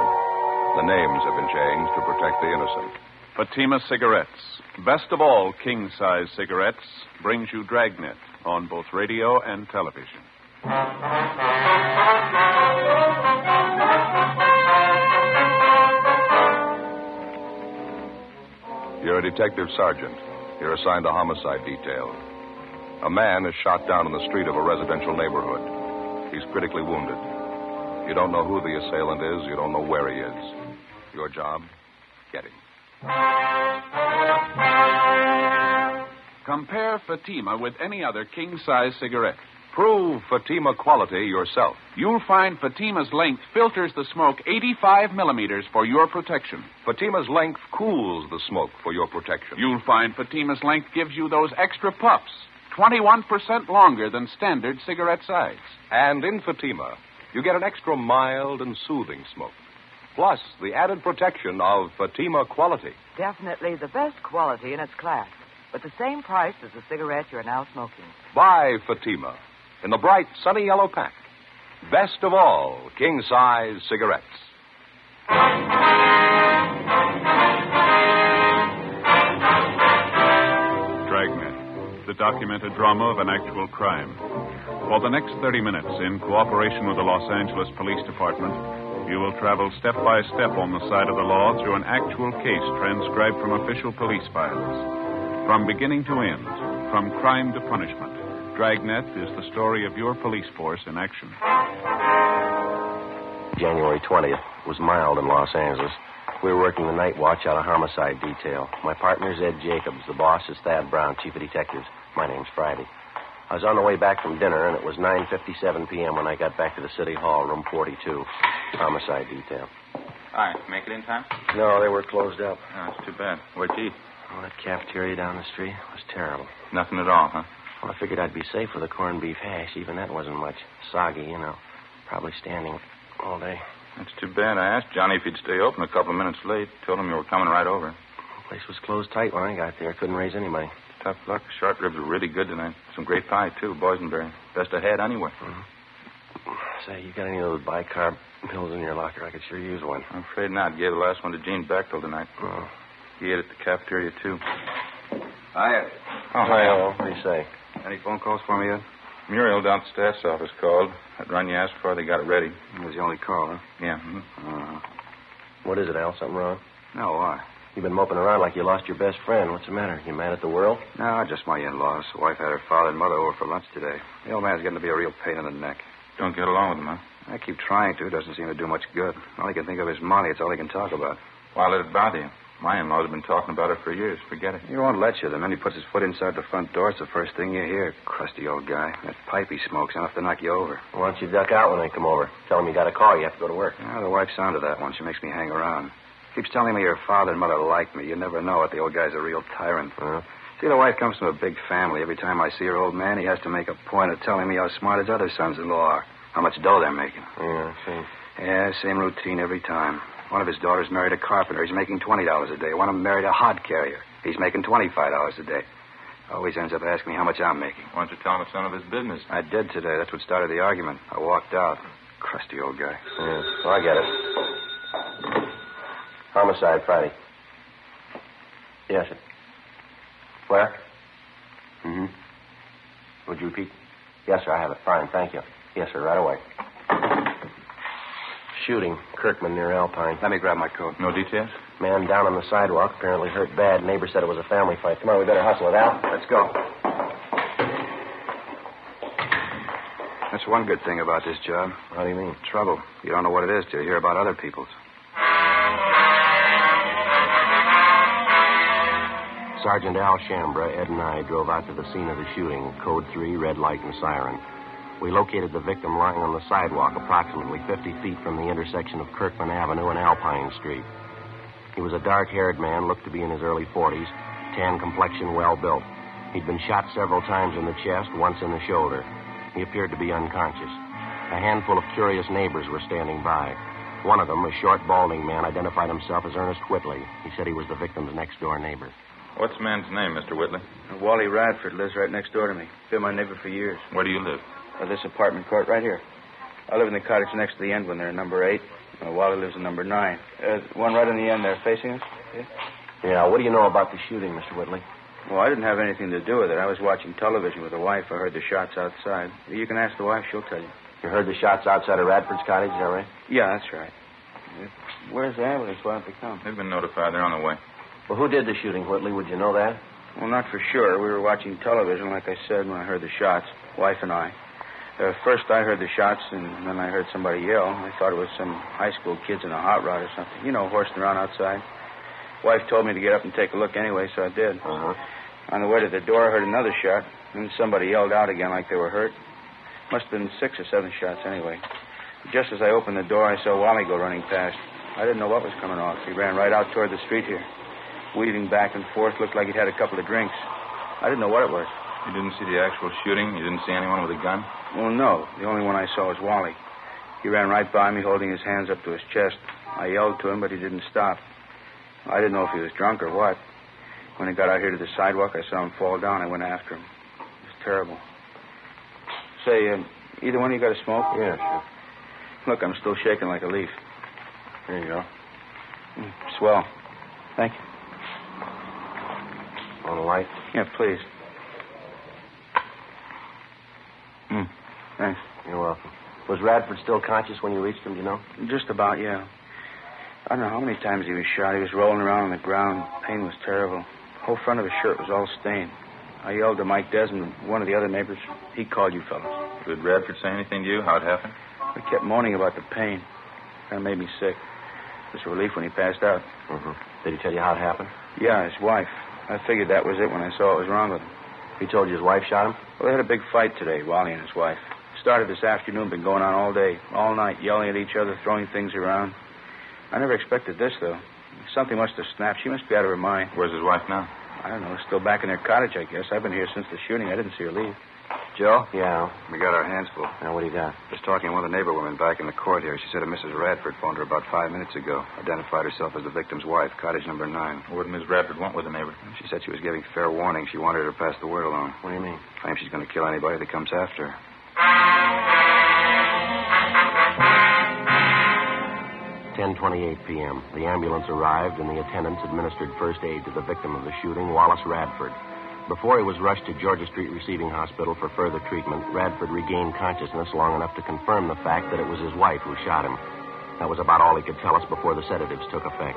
The names have been changed to protect the innocent. Fatima Cigarettes, best of all king-size cigarettes, brings you Dragnet on both radio and television. You're a detective sergeant. You're assigned to homicide detail. A man is shot down in the street of a residential neighborhood. He's critically wounded. You don't know who the assailant is. You don't know where he is. Your job, get him. Compare Fatima with any other king-size cigarette. Prove Fatima quality yourself. You'll find Fatima's length filters the smoke 85 millimeters for your protection. Fatima's length cools the smoke for your protection. You'll find Fatima's length gives you those extra puffs, 21% longer than standard cigarette size. And in Fatima, you get an extra mild and soothing smoke. Plus, the added protection of Fatima quality. Definitely the best quality in its class, but the same price as the cigarette you're now smoking. Buy Fatima in the bright, sunny yellow pack. Best of all, king-size cigarettes. Dragnet, the documented drama of an actual crime. For the next 30 minutes, in cooperation with the Los Angeles Police Department, you will travel step by step on the side of the law through an actual case transcribed from official police files. From beginning to end, from crime to punishment, Dragnet is the story of your police force in action. January 20th was mild in Los Angeles. We were working the night watch out of homicide detail. My partner's Ed Jacobs. The boss is Thad Brown, chief of detectives. My name's Friday. I was on the way back from dinner, and it was 9:57 p.m. when I got back to the city hall, room 42, homicide detail. Hi, make it in time? No, they were closed up. Oh, that's too bad. Where'd you eat? Oh, that cafeteria down the street was terrible. Nothing at all, huh? Well, I figured I'd be safe with a corned beef hash. Even that wasn't much. Soggy, Probably standing all day. That's too bad. I asked Johnny if he'd stay open a couple of minutes late. Told him you were coming right over. The place was closed tight when I got there. Couldn't raise any money. Tough luck. Short ribs were really good tonight. Some great pie, too. Boysenberry. Best I had anywhere. Mm-hmm. Say, you got any of those bicarb pills in your locker? I could sure use one. I'm afraid not. Gave the last one to Gene Bechtel tonight. Oh. He ate at the cafeteria, too. Hiya. Oh, hi. What do you say? Any phone calls for me yet? Muriel down at the staff's office called. That run you asked for, they got it ready. It was the only call, huh? Yeah. Mm-hmm. What is it, Al? Something wrong? No, why? You've been moping around like you lost your best friend. What's the matter? You mad at the world? No, just my in-laws. The wife had her father and mother over for lunch today. The old man's getting to be a real pain in the neck. Don't get along with him, huh? I keep trying to. Doesn't seem to do much good. All he can think of is money. It's all he can talk about. Why let it bother you? My in-laws have been talking about it for years. Forget it. He won't let you. The minute he puts his foot inside the front door, it's the first thing you hear. Crusty old guy. That pipe he smokes enough to knock you over. Why don't you duck out when they come over? Tell them you got a call. You have to go to work. Yeah, the wife's onto that one. She makes me hang around. Keeps telling me her father and mother like me. You never know it. The old guy's a real tyrant. See, the wife comes from a big family. Every time I see her old man, he has to make a point of telling me how smart his other sons-in-law are. How much dough they're making. Yeah, I see. Yeah, same routine every time. One of his daughters married a carpenter. He's making $20 a day. One of them married a hod carrier. He's making $25 a day. Always ends up asking me how much I'm making. Why don't you tell him it's none of his business? I did today. That's what started the argument. I walked out. Crusty old guy. Yeah, well, I get it. Homicide, Friday. Yes, sir. Where? Mm-hmm. Would you repeat? Yes, sir, I have it. Fine, thank you. Yes, sir, right away. Shooting, Kirkman near Alpine. Let me grab my coat. No details? Man down on the sidewalk, apparently hurt bad. Neighbor said it was a family fight. Come on, we better hustle it, Al. Let's go. That's one good thing about this job. How do you mean? Trouble. You don't know what it is till you hear about other people's. Sergeant Al Shambra, Ed and I drove out to the scene of the shooting. Code 3, red light and siren. We located the victim lying on the sidewalk approximately 50 feet from the intersection of Kirkman Avenue and Alpine Street. He was a dark-haired man, looked to be in his early 40s, tan complexion, well-built. He'd been shot several times in the chest, once in the shoulder. He appeared to be unconscious. A handful of curious neighbors were standing by. One of them, a short, balding man, identified himself as Ernest Whitley. He said he was the victim's next-door neighbor. What's the man's name, Mr. Whitley? Wally Radford lives right next door to me. Been my neighbor for years. Where do you live? This apartment court right here. I live in the cottage next to the end when they're in number 8. Wally lives in number 9. One right on the end there facing us. Yeah, what do you know about the shooting, Mr. Whitley? Well, I didn't have anything to do with it. I was watching television with the wife. I heard the shots outside. You can ask the wife. She'll tell you. You heard the shots outside of Radford's cottage, is that right? Yeah, that's right. Where's the ambulance? Why don't they come? They've been notified. They're on the way. Well, who did the shooting, Whitley? Would you know that? Well, not for sure. We were watching television, like I said, when I heard the shots, wife and I. First I heard the shots, and then I heard somebody yell. I thought it was some high school kids in a hot rod or something. You know, horsing around outside. Wife told me to get up and take a look anyway, so I did. Uh-huh. On the way to the door, I heard another shot. Then somebody yelled out again like they were hurt. Must have been 6 or 7 shots anyway. Just as I opened the door, I saw Wally go running past. I didn't know what was coming off. He ran right out toward the street here. Weaving back and forth, looked like he'd had a couple of drinks. I didn't know what it was. You didn't see the actual shooting? You didn't see anyone with a gun? Well, no. The only one I saw was Wally. He ran right by me, holding his hands up to his chest. I yelled to him, but he didn't stop. I didn't know if he was drunk or what. When he got out here to the sidewalk, I saw him fall down. I went after him. It was terrible. Say, either one of you got a smoke? Yeah, sure. Look, I'm still shaking like a leaf. There you go. Swell. Thank you. On the light? Yeah, please. Thanks. You're welcome. Was Radford still conscious when you reached him, do you know? Just about, yeah. I don't know how many times he was shot. He was rolling around on the ground. Pain was terrible. The whole front of his shirt was all stained. I yelled to Mike Desmond, one of the other neighbors. He called you fellas. Did Radford say anything to you? How it happened? He kept moaning about the pain. That made me sick. It was a relief when he passed out. Mm-hmm. Did he tell you how it happened? Yeah, his wife. I figured that was it when I saw what was wrong with him. He told you his wife shot him? Well, they had a big fight today, Wally and his wife. Started this afternoon, been going on all day, all night, yelling at each other, throwing things around. I never expected this, though. Something must have snapped. She must be out of her mind. Where's his wife now? I don't know. Still back in their cottage, I guess. I've been here since the shooting. I didn't see her leave. Joe? Yeah. We got our hands full. Now, what do you got? Just talking to one of the neighbor women back in the court here. She said a Mrs. Radford phoned her about 5 minutes ago. Identified herself as the victim's wife, cottage number 9. What did Miss Radford want with the neighbor? She said she was giving fair warning. She wanted her to pass the word along. What do you mean? Claims she's going to kill anybody that comes after her. 10:28 p.m. The ambulance arrived, and the attendants administered first aid to the victim of the shooting, Wallace Radford. Before he was rushed to Georgia Street Receiving Hospital for further treatment, Radford regained consciousness long enough to confirm the fact that it was his wife who shot him. That was about all he could tell us before the sedatives took effect.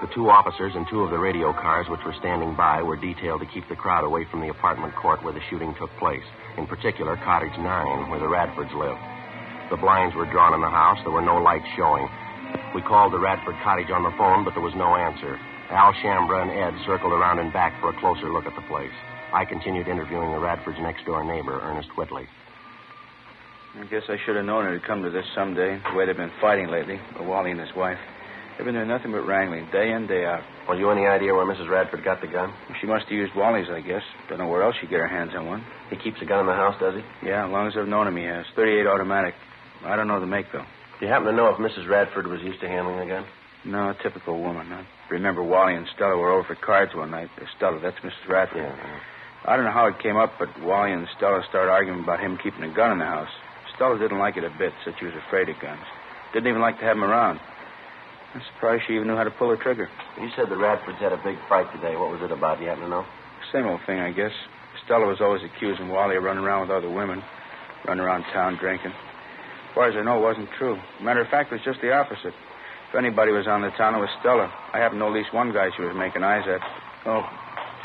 The 2 officers and 2 of the radio cars which were standing by were detailed to keep the crowd away from the apartment court where the shooting took place, in particular Cottage 9, where the Radfords lived. The blinds were drawn in the house. There were no lights showing. We called the Radford cottage on the phone, but there was no answer. Al Shambra and Ed circled around and back for a closer look at the place. I continued interviewing the Radford's next-door neighbor, Ernest Whitley. I guess I should have known it'd come to this someday, the way they've been fighting lately, Wally and his wife. They've been doing nothing but wrangling, day in, day out. Well, you any idea where Mrs. Radford got the gun? She must have used Wally's, I guess. Don't know where else she'd get her hands on one. He keeps a gun in the house, does he? Yeah, as long as I've known him, he has. 38 automatic. I don't know the make, though. Do you happen to know if Mrs. Radford was used to handling a gun? No, typical woman. I remember Wally and Stella were over for cards one night. Stella, that's Mrs. Radford. Yeah. I don't know how it came up, but Wally and Stella started arguing about him keeping a gun in the house. Stella didn't like it a bit, said she was afraid of guns. Didn't even like to have him around. I'm surprised she even knew how to pull a trigger. You said the Radfords had a big fight today. What was it about? Do you happen to know? Same old thing, I guess. Stella was always accusing Wally of running around with other women, running around town drinking. As far as I know, it wasn't true. Matter of fact, it was just the opposite. If anybody was on the town, it was Stella. I happen to know at least one guy she was making eyes at. Oh,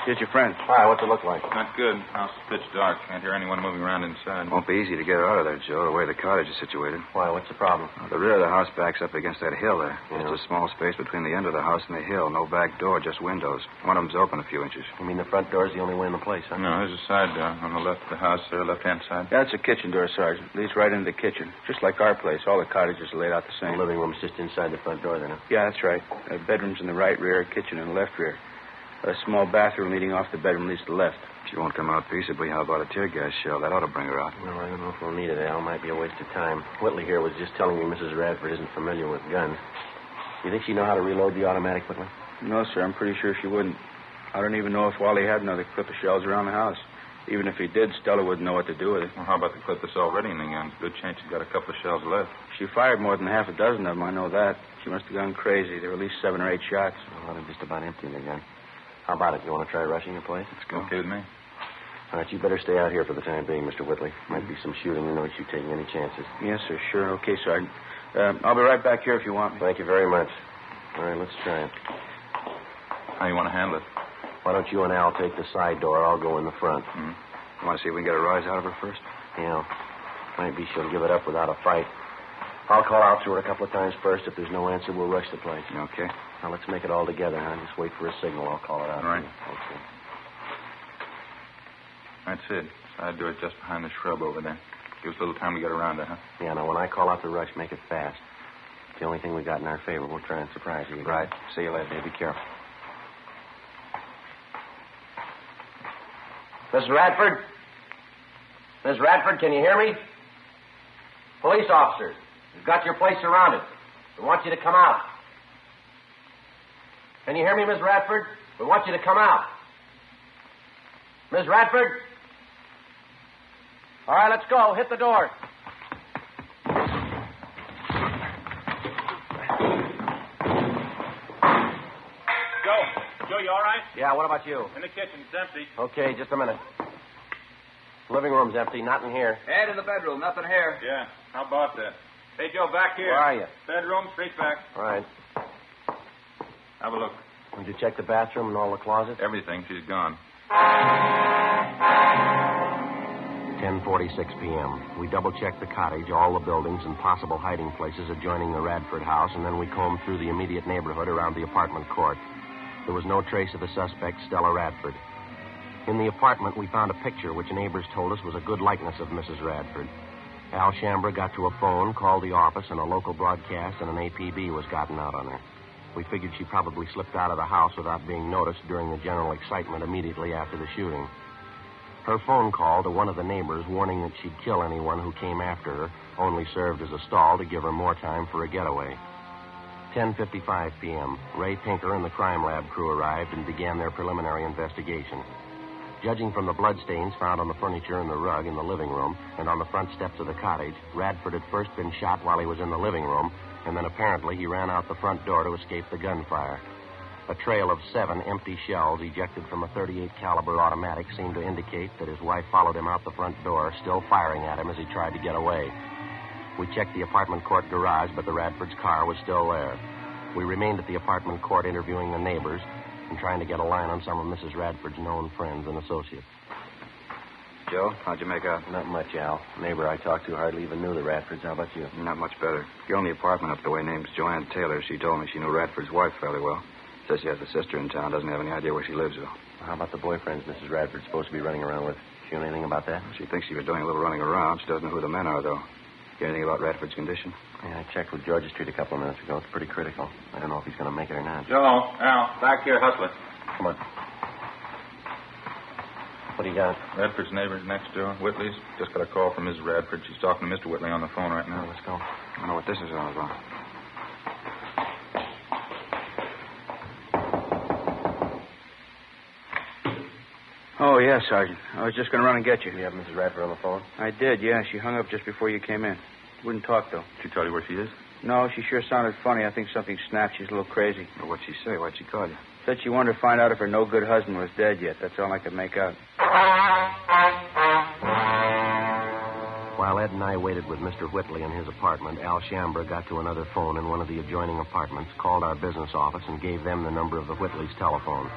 here's your friend. Hi, what's it look like? Not good. House is pitch dark. Can't hear anyone moving around inside. Won't be easy to get her out of there, Joe, the way the cottage is situated. Why, what's the problem? The rear of the house backs up against that hill there. Yeah. Just a small space between the end of the house and the hill. No back door, just windows. One of them's open a few inches. You mean the front door's the only way in the place, huh? No, there's a side door on the left of the house there, left-hand side. Yeah, it's a kitchen door, Sergeant. Leads right into the kitchen. Just like our place. All the cottages are laid out the same. The living room's just inside the front door, then, huh? Yeah, that's right. Bedrooms in the right rear, kitchen in the left rear. A small bathroom leading off the bedroom leads to the left. She won't come out peaceably. How about a tear gas shell? That ought to bring her out. Well, I don't know if we'll need it, Al. Might be a waste of time. Whitley here was just telling me Mrs. Radford isn't familiar with guns. You think she know how to reload the automatic, Whitley? No, sir. I'm pretty sure she wouldn't. I don't even know if Wally had another clip of shells around the house. Even if he did, Stella wouldn't know what to do with it. Well, how about the clip that's already in the gun? Good chance she's got a couple of shells left. She fired more than half a dozen of them, I know that. She must have gone crazy. There were at least 7 or 8 shots. Well, they're just about empty in the gun. How about it? You want to try rushing your place? Let's go. Okay with me. All right, you better stay out here for the time being, Mr. Whitley. Might be some shooting. No use you taking any chances. Yes, sir. Sure. Okay, Sergeant. I'll be right back here if you want me. Thank you very much. All right, let's try it. How you want to handle it? Why don't you and Al take the side door? I'll go in the front. You want to see if we can get a rise out of her first? Yeah. Might be she'll give it up without a fight. I'll call out to her a couple of times first. If there's no answer, we'll rush the place. Okay. Now, let's make it all together, huh? Just wait for a signal. I'll call it out. All right. Okay. That's it. Side door just behind the shrub over there. Give us a little time to get around her, huh? Yeah, now, when I call out the rush, make it fast. It's the only thing we got in our favor. We'll try and surprise you. Right. See you later. Be careful. Mrs. Radford? Miss Radford, can you hear me? Police officers, you've got your place surrounded. We want you to come out. Can you hear me, Miss Radford? We want you to come out. Miss Radford? All right, let's go. Hit the door. Joe, you all right? Yeah, what about you? In the kitchen. It's empty. Okay, just a minute. Living room's empty. Not in here. Ed, in the bedroom. Nothing here. Yeah. How about that? Hey, Joe, back here. Where are you? Bedroom, straight back. All right. Have a look. Did you check the bathroom and all the closets? Everything. She's gone. 10:46 p.m. We double-checked the cottage, all the buildings, and possible hiding places adjoining the Radford house, and then we combed through the immediate neighborhood around the apartment court. There was no trace of the suspect, Stella Radford. In the apartment, we found a picture which neighbors told us was a good likeness of Mrs. Radford. Al Shambra got to a phone, called the office, and a local broadcast and an APB was gotten out on her. We figured she probably slipped out of the house without being noticed during the general excitement immediately after the shooting. Her phone call to one of the neighbors warning that she'd kill anyone who came after her only served as a stall to give her more time for a getaway. 10:55 p.m., Ray Pinker and the crime lab crew arrived and began their preliminary investigation. Judging from the bloodstains found on the furniture and the rug in the living room and on the front steps of the cottage, Radford had first been shot while he was in the living room, and then apparently he ran out the front door to escape the gunfire. A trail of 7 empty shells ejected from a .38 caliber automatic seemed to indicate that his wife followed him out the front door, still firing at him as he tried to get away. We checked the apartment court garage, but the Radford's car was still there. We remained at the apartment court interviewing the neighbors and trying to get a line on some of Mrs. Radford's known friends and associates. Joe, how'd you make out? Not much, Al. The neighbor I talked to hardly even knew the Radfords. How about you? Not much better. Girl in the apartment up the way name's Joanne Taylor. She told me she knew Radford's wife fairly well. Says she has a sister in town. Doesn't have any idea where she lives, though. How about the boyfriends Mrs. Radford's supposed to be running around with? She know anything about that? She thinks she was doing a little running around. She doesn't know who the men are, though. Hear anything about Radford's condition? Yeah, I checked with Georgia Street a couple of minutes ago. It's pretty critical. I don't know if he's going to make it or not. Joe, Al, back here, hustling. Come on. What do you got? Radford's neighbors next door, Whitley's. Just got a call from Mrs. Radford. She's talking to Mr. Whitley on the phone right now. Let's go. I know what this is all about. Oh, yeah, Sergeant. I was just going to run and get you. You have Mrs. Radford on the phone? I did, yeah. She hung up just before you came in. Wouldn't talk, though. Did she tell you where she is? No, she sure sounded funny. I think something snapped. She's a little crazy. Well, what'd she say? Why'd she call you? Said she wanted to find out if her no-good husband was dead yet. That's all I could make out. While Ed and I waited with Mr. Whitley in his apartment, Al Shambra got to another phone in one of the adjoining apartments, called our business office, and gave them the number of the Whitleys' telephone.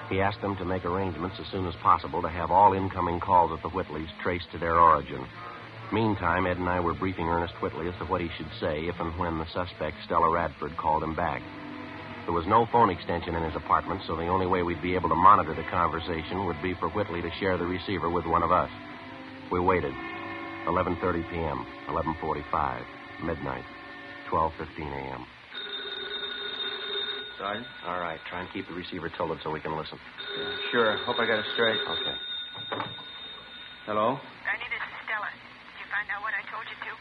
He asked them to make arrangements as soon as possible to have all incoming calls at the Whitleys traced to their origin. Meantime, Ed and I were briefing Ernest Whitley as to what he should say if and when the suspect, Stella Radford, called him back. There was no phone extension in his apartment, so the only way we'd be able to monitor the conversation would be for Whitley to share the receiver with one of us. We waited. 11:30 p.m., 11:45, midnight, 12:15 a.m. Sergeant? All right, try and keep the receiver tilted so we can listen. Yeah, sure. Hope I got it straight. Okay. Hello? Ernie, this is Stella. Did you find out what I told you to?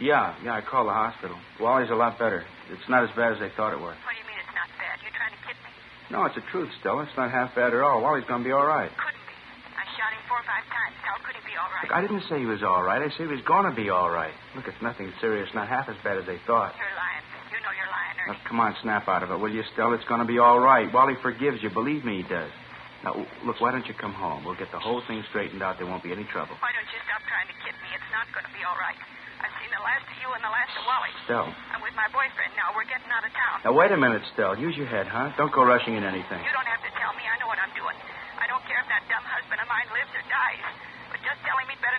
Yeah, I called the hospital. Wally's a lot better. It's not as bad as they thought it was. What do you mean it's not bad? You're trying to kid me? No, it's the truth, Stella. It's not half bad at all. Wally's going to be all right. Couldn't be. I shot him 4 or 5 times. How could he be all right? Look, I didn't say he was all right. I said he was going to be all right. Look, it's nothing serious. Not half as bad as they thought. You're lying. You know you're lying, Ernie. Now, come on, snap out of it, will you, Stella? It's going to be all right. Wally forgives you. Believe me, he does. Now, look, why don't you come home? We'll get the whole thing straightened out. There won't be any trouble. Why don't you stop trying to kid me? It's not going to be all right. I've seen the last of you and the last of Wally. Stella. I'm with my boyfriend now. We're getting out of town. Now, wait a minute, Stella. Use your head, huh? Don't go rushing in anything. You don't have to tell me. I know what I'm doing.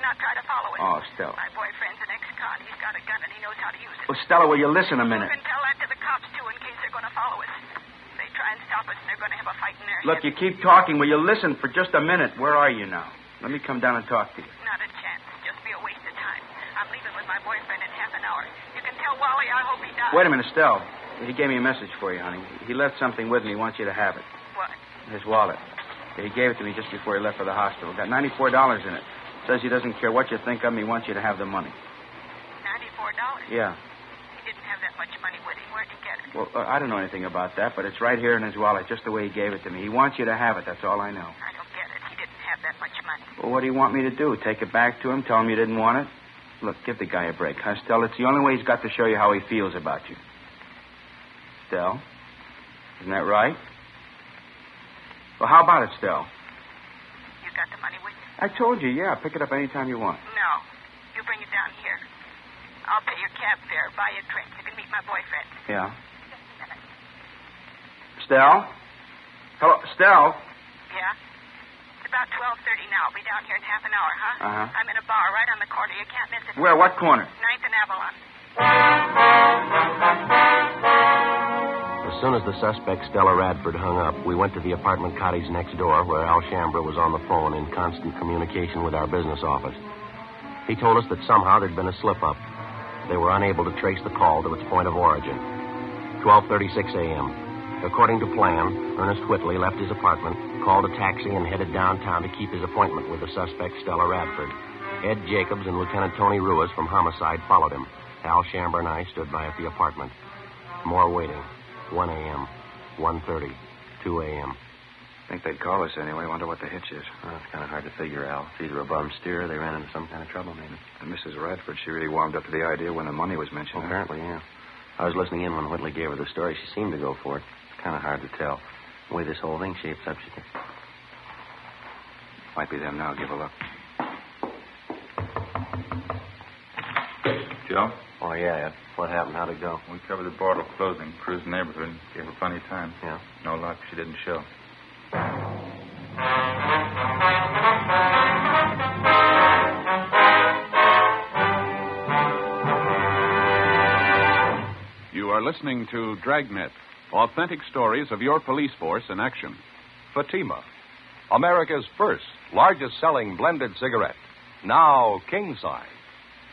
not try to follow us. Oh, Stella. My boyfriend's an ex-con. He's got a gun and he knows how to use it. Well, Stella, will you listen a minute? You can tell that to the cops, too, in case they're going to follow us. If they try and stop us, they're going to have a fight in their Look, heads. you keep talking. Will you listen for just a minute? Where are you now? Let me come down and talk to you. Not a chance. Just be a waste of time. I'm leaving with my boyfriend in half an hour. You can tell Wally I hope he dies. Wait a minute, Stella. He gave me a message for you, honey. He left something with me. He wants you to have it. What? His wallet. He gave it to me just before he left for the hospital. Got $94 in it. Says he doesn't care what you think of him. He wants you to have the money. $94? Yeah. He didn't have that much money with him. Where'd he get it? Well, I don't know anything about that, but it's right here in his wallet, just the way he gave it to me. He wants you to have it. That's all I know. I don't get it. He didn't have that much money. Well, what do you want me to do? Take it back to him? Tell him you didn't want it? Look, give the guy a break, huh, Stell? It's the only way he's got to show you how he feels about you. Stell? Isn't that right? Well, how about it, Stell? You got the money with you? I told you, yeah. Pick it up any time you want. No. You bring it down here. I'll pay your cab fare, buy you drinks. You can meet my boyfriend. Yeah. Stell? Hello, Stell? Yeah? It's about 12:30 now. I'll be down here in half an hour, huh? Uh-huh. I'm in a bar right on the corner. You can't miss it. Where? What corner? 9th and Avalon. As soon as the suspect, Stella Radford, hung up, we went to the apartment cottage next door where Al Shambra was on the phone in constant communication with our business office. He told us that somehow there'd been a slip-up. They were unable to trace the call to its point of origin. 12:36 a.m. According to plan, Ernest Whitley left his apartment, called a taxi, and headed downtown to keep his appointment with the suspect, Stella Radford. Ed Jacobs and Lieutenant Tony Ruiz from Homicide followed him. Al Shambra and I stood by at the apartment. More waiting. 1 a.m., 1:30, 2 a.m. Think they'd call us anyway. Wonder what the hitch is. Well, it's kind of hard to figure, Al. It's either a bum steer or they ran into some kind of trouble, maybe. And Mrs. Radford, she really warmed up to the idea when the money was mentioned. Well, apparently, yeah. I was listening in when Whitley gave her the story. She seemed to go for it. It's kind of hard to tell. The way this whole thing shapes up, she can... Might be them now. Give a look. Joe? Oh, yeah, Ed. What happened? How'd it go? We covered the Bartle closing, cruised the neighborhood, and gave her plenty of time. Yeah? No luck. She didn't show. You are listening to Dragnet, authentic stories of your police force in action. Fatima, America's first, largest-selling blended cigarette. Now king-size.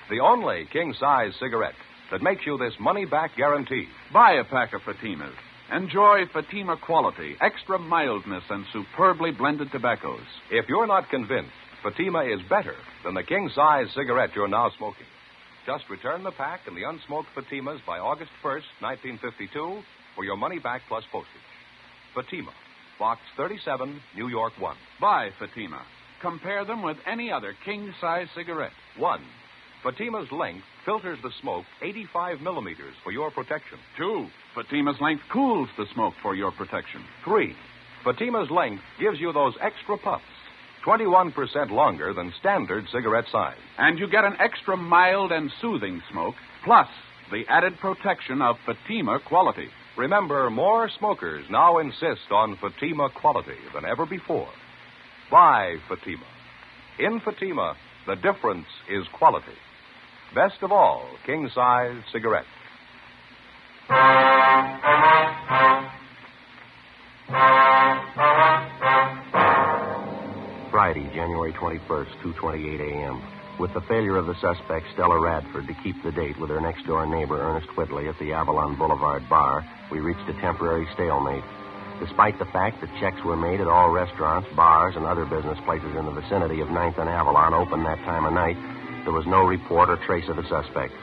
The only king-size cigarette that makes you this money-back guarantee. Buy a pack of Fatimas. Enjoy Fatima quality, extra mildness, and superbly blended tobaccos. If you're not convinced Fatima is better than the king-size cigarette you're now smoking, just return the pack and the unsmoked Fatimas by August 1st, 1952, for your money back plus postage. Fatima, Box 37, New York 1. Buy Fatima. Compare them with any other king-size cigarette. 1. Fatima's length filters the smoke 85 millimeters for your protection. 2. Fatima's length cools the smoke for your protection. 3. Fatima's length gives you those extra puffs, 21% longer than standard cigarette size. And you get an extra mild and soothing smoke, plus the added protection of Fatima quality. Remember, more smokers now insist on Fatima quality than ever before. Buy Fatima. In Fatima, the difference is quality. Best of all, king-size cigarettes. Friday, January 21st, 2:28 a.m. With the failure of the suspect, Stella Radford, to keep the date with her next-door neighbor, Ernest Whitley, at the Avalon Boulevard bar, we reached a temporary stalemate. Despite the fact that checks were made at all restaurants, bars, and other business places in the vicinity of 9th and Avalon open that time of night, there was no report or trace of the suspect.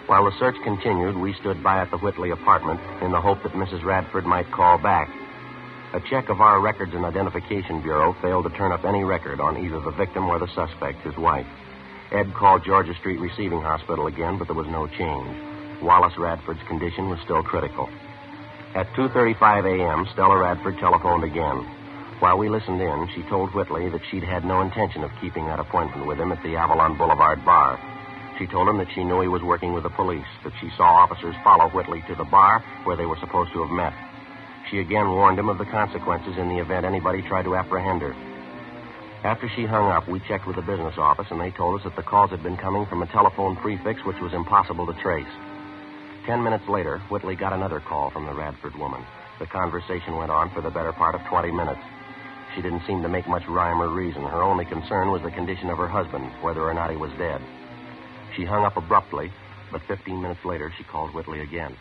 While the search continued, we stood by at the Whitley apartment in the hope that Mrs. Radford might call back. A check of our Records and Identification Bureau failed to turn up any record on either the victim or the suspect, his wife. Ed called Georgia Street Receiving Hospital again, but there was no change. Wallace Radford's condition was still critical. At 2:35 a.m., Stella Radford telephoned again. While we listened in, she told Whitley that she'd had no intention of keeping that appointment with him at the Avalon Boulevard bar. She told him that she knew he was working with the police, that she saw officers follow Whitley to the bar where they were supposed to have met. She again warned him of the consequences in the event anybody tried to apprehend her. After she hung up, we checked with the business office, and they told us that the calls had been coming from a telephone prefix which was impossible to trace. 10 minutes later, Whitley got another call from the Radford woman. The conversation went on for the better part of 20 minutes. She didn't seem to make much rhyme or reason. Her only concern was the condition of her husband, whether or not he was dead. She hung up abruptly, but 15 minutes later, she called Whitley again.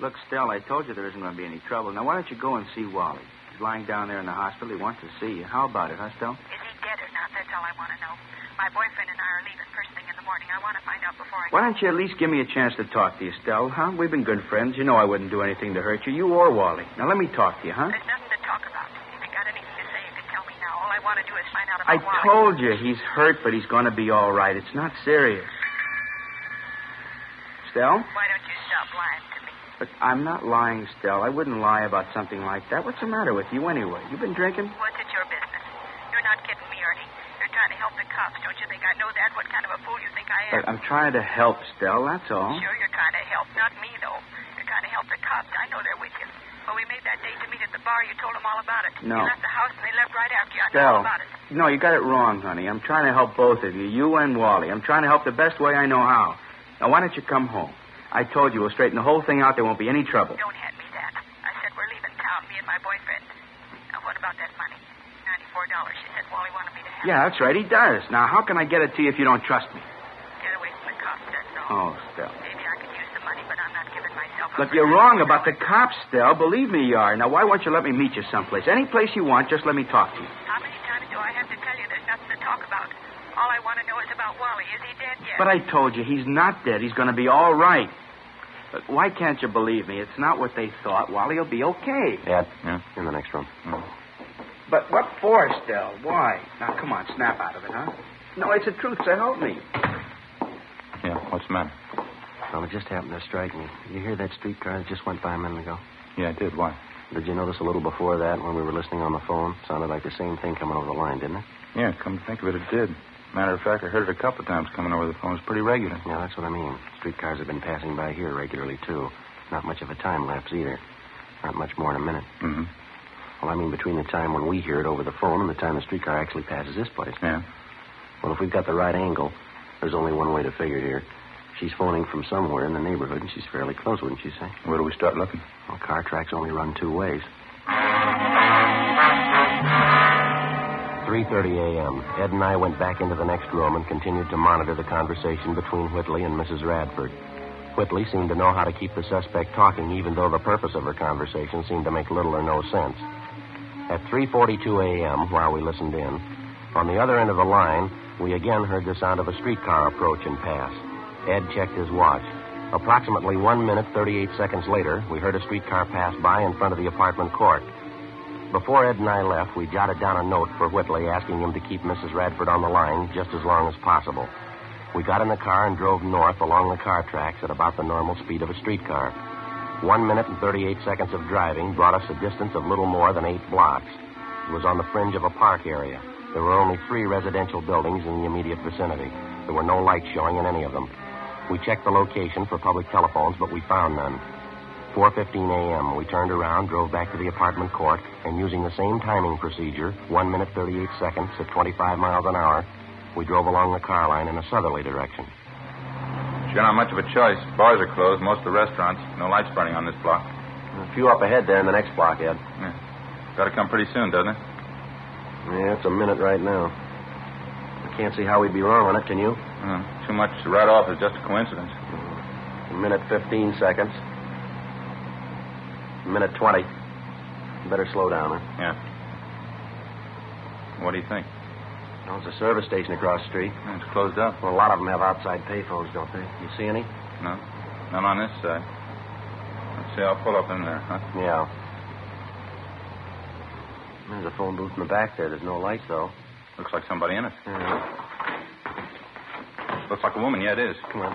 Look, Stell, I told you there isn't going to be any trouble. Now, why don't you go and see Wally? He's lying down there in the hospital. He wants to see you. How about it, huh, Stell? Is he dead or not? That's all I want to know. My boyfriend and I are leaving first thing in the morning. I want to find out before I Why don't you at least give me a chance to talk to you, Stell, huh? We've been good friends. You know I wouldn't do anything to hurt you or Wally. Now, let me talk to you, huh? There's nothing to talk about. If you got anything to say, you can tell me now. All I want to do is find out about I Wally. told you he's hurt, but he's going to be all right. It's not serious. Stell? Why don't you stop lying to me? But I'm not lying, Stell. I wouldn't lie about something like that. What's the matter with you anyway? You been drinking? What's it your business? You're not kidding me, Ernie. You're trying to help the cops. Don't you think I know that? What kind of a fool you think I am? But I'm trying to help, Stell. That's all. Sure, you're trying to help. Not me, though. You're trying to help the cops. I know they're with you. When we made that date to meet at the bar, you told them all about it. No. You left the house and they left right after you. I know Stell. all about it. No, you got it wrong, honey. I'm trying to help both of you, you and Wally. I'm trying to help the best way I know how. Now, why don't you come home? I told you we'll straighten the whole thing out. There won't be any trouble. Don't hand me that. I said we're leaving town, me and my boyfriend. Now, what about that money? $94. She said Wally wanted me to have. Yeah, that's right. He does. Now, how can I get it to you if you don't trust me? Get away from the cops, that's all. Oh, Stell. Maybe I could use the money, but I'm not giving myself up. Look, you're wrong about the cops, Stell. Believe me you are. Now, why won't you let me meet you someplace? Any place you want, just let me talk to you. How many times do I have to tell you there's nothing to talk about? All I want to know is about Wally. Is he dead yet? But I told you, he's not dead. He's going to be all right. But why can't you believe me? It's not what they thought. Wally will be okay. Ed, in the next room. But what for, Stell? Why? Now, come on, snap out of it, huh? No, it's the truth, so help me. Yeah, what's the matter? Well, it just happened to strike me. Did you hear that streetcar that just went by a minute ago? Yeah, I did. Why? Did you notice a little before that when we were listening on the phone? Sounded like the same thing coming over the line, didn't it? Yeah, come to think of it, it did. Matter of fact, I heard it a couple of times coming over the phone. It's pretty regular. Yeah, that's what I mean. Streetcars have been passing by here regularly, too. Not much of a time lapse either. Not much more than a minute. Mm-hmm. Well, I mean between the time when we hear it over the phone and the time the streetcar actually passes this place. Yeah. Well, if we've got the right angle, there's only one way to figure it here. She's phoning from somewhere in the neighborhood, and she's fairly close, wouldn't you say? Where do we start looking? Well, car tracks only run two ways. 3:30 a.m. Ed and I went back into the next room and continued to monitor the conversation between Whitley and Mrs. Radford. Whitley seemed to know how to keep the suspect talking, even though the purpose of her conversation seemed to make little or no sense. At 3:42 a.m., while we listened in, on the other end of the line, we again heard the sound of a streetcar approach and pass. Ed checked his watch. Approximately 1 minute, 38 seconds later, we heard a streetcar pass by in front of the apartment court. Before Ed and I left, we jotted down a note for Whitley asking him to keep Mrs. Radford on the line just as long as possible. We got in the car and drove north along the car tracks at about the normal speed of a streetcar. 1 minute and 38 seconds of driving brought us a distance of little more than 8 blocks. It was on the fringe of a park area. There were only 3 residential buildings in the immediate vicinity. There were no lights showing in any of them. We checked the location for public telephones, but we found none. 4:15 a.m., we turned around, drove back to the apartment court, and using the same timing procedure, 1 minute, 38 seconds at 25 miles an hour, we drove along the car line in a southerly direction. Sure not much of a choice. Bars are closed, most of the restaurants. No lights burning on this block. A few up ahead there in the next block, Ed. Yeah. Got to come pretty soon, doesn't it? Yeah, it's a minute right now. I can't see how we'd be wrong on it, can you? Too much to write off is just a coincidence. A minute, 15 seconds. A minute, 20. Better slow down, huh? Yeah. What do you think? Well, it's a service station across the street. Yeah, it's closed up. Well, a lot of them have outside payphones, don't they? You see any? No. None on this side. Let's see, I'll pull up in there, huh? Yeah. There's a phone booth in the back there. There's no lights, though. Looks like somebody in it. Yeah. Looks like a woman. Yeah, it is. Come on.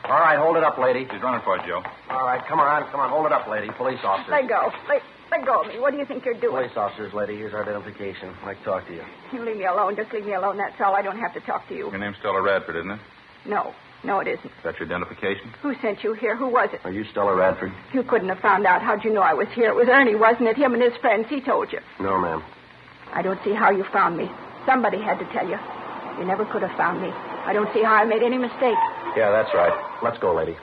All right, hold it up, lady. She's running for it, Joe. All right, come on. Hold it up, lady. Police officer. Let go. Let go of me. What do you think you're doing? Police officers, lady. Here's our identification. I'd like to talk to you. You leave me alone. Just leave me alone. That's all. I don't have to talk to you. Your name's Stella Radford, isn't it? No, it isn't. Is that your identification? Who sent you here? Who was it? Are you Stella Radford? You couldn't have found out. How'd you know I was here? It was Ernie, wasn't it? Him and his friends. He told you. No, ma'am. I don't see how you found me. Somebody had to tell you. You never could have found me. I don't see how I made any mistake. Yeah, that's right. Let's go, lady.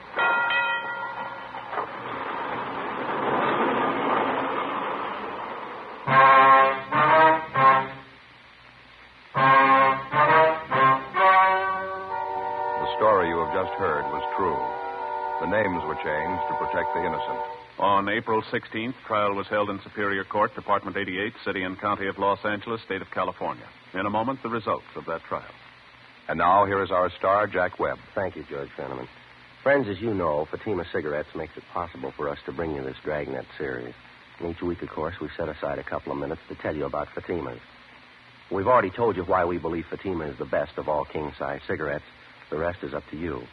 The story you have just heard was true. The names were changed to protect the innocent. On April 16th, trial was held in Superior Court, Department 88, City and County of Los Angeles, State of California. In a moment, the results of that trial. And now, here is our star, Jack Webb. Thank you, George Fenneman. Friends, as you know, Fatima Cigarettes makes it possible for us to bring you this Dragnet series. And each week, of course, we set aside a couple of minutes to tell you about Fatima's. We've already told you why we believe Fatima is the best of all king-size cigarettes. The rest is up to you.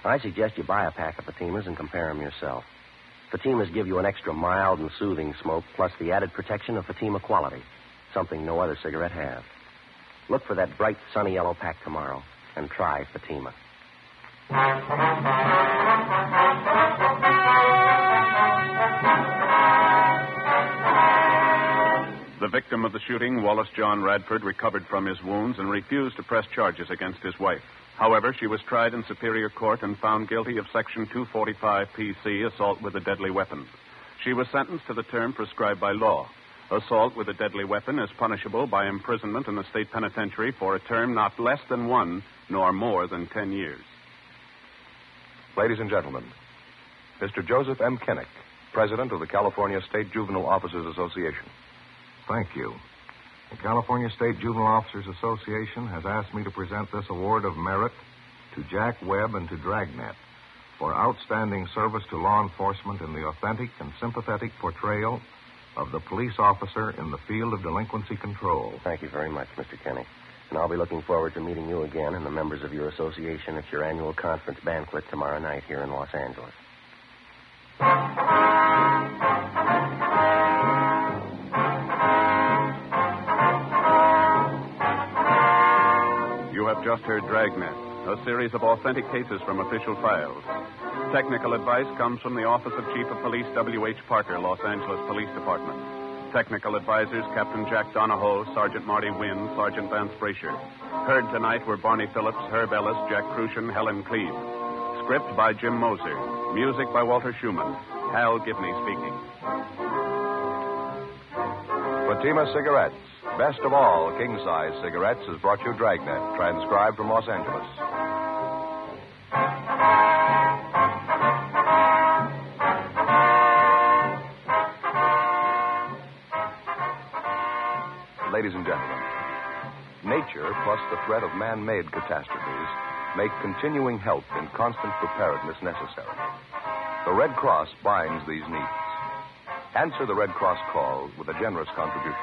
I suggest you buy a pack of Fatimas and compare them yourself. Fatimas give you an extra mild and soothing smoke, plus the added protection of Fatima quality, something no other cigarette has. Look for that bright, sunny yellow pack tomorrow and try Fatima. The victim of the shooting, Wallace John Radford, recovered from his wounds and refused to press charges against his wife. However, she was tried in Superior Court and found guilty of Section 245 PC, assault with a deadly weapon. She was sentenced to the term prescribed by law. Assault with a deadly weapon is punishable by imprisonment in the state penitentiary for a term not less than 1 nor more than 10 years. Ladies and gentlemen, Mr. Joseph M. Kennick, President of the California State Juvenile Officers Association. Thank you. The California State Juvenile Officers Association has asked me to present this award of merit to Jack Webb and to Dragnet for outstanding service to law enforcement in the authentic and sympathetic portrayal of the police officer in the field of delinquency control. Thank you very much, Mr. Kenny. And I'll be looking forward to meeting you again and the members of your association at your annual conference banquet tomorrow night here in Los Angeles. You have just heard Dragnet, a series of authentic cases from official files. Technical advice comes from the Office of Chief of Police W.H. Parker, Los Angeles Police Department. Technical advisors Captain Jack Donahoe, Sergeant Marty Wynn, Sergeant Vance Brasher. Heard tonight were Barney Phillips, Herb Ellis, Jack Crucian, Helen Cleve. Script by Jim Moser. Music by Walter Schumann. Hal Gibney speaking. Fatima Cigarettes, best of all king-size cigarettes, has brought you Dragnet, transcribed from Los Angeles. Ladies and gentlemen, nature plus the threat of man-made catastrophes make continuing help in constant preparedness necessary. The Red Cross binds these needs. Answer the Red Cross call with a generous contribution.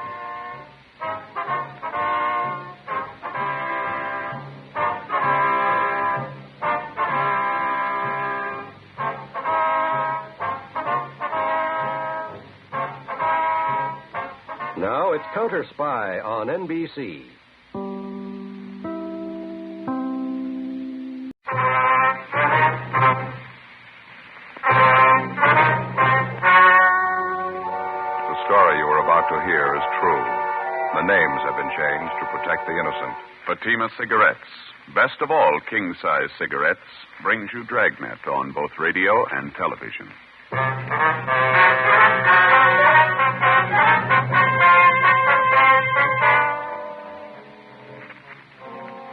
Now it's Counter Spy on NBC. The story you are about to hear is true. The names have been changed to protect the innocent. Fatima Cigarettes, best of all king-size cigarettes, brings you Dragnet on both radio and television.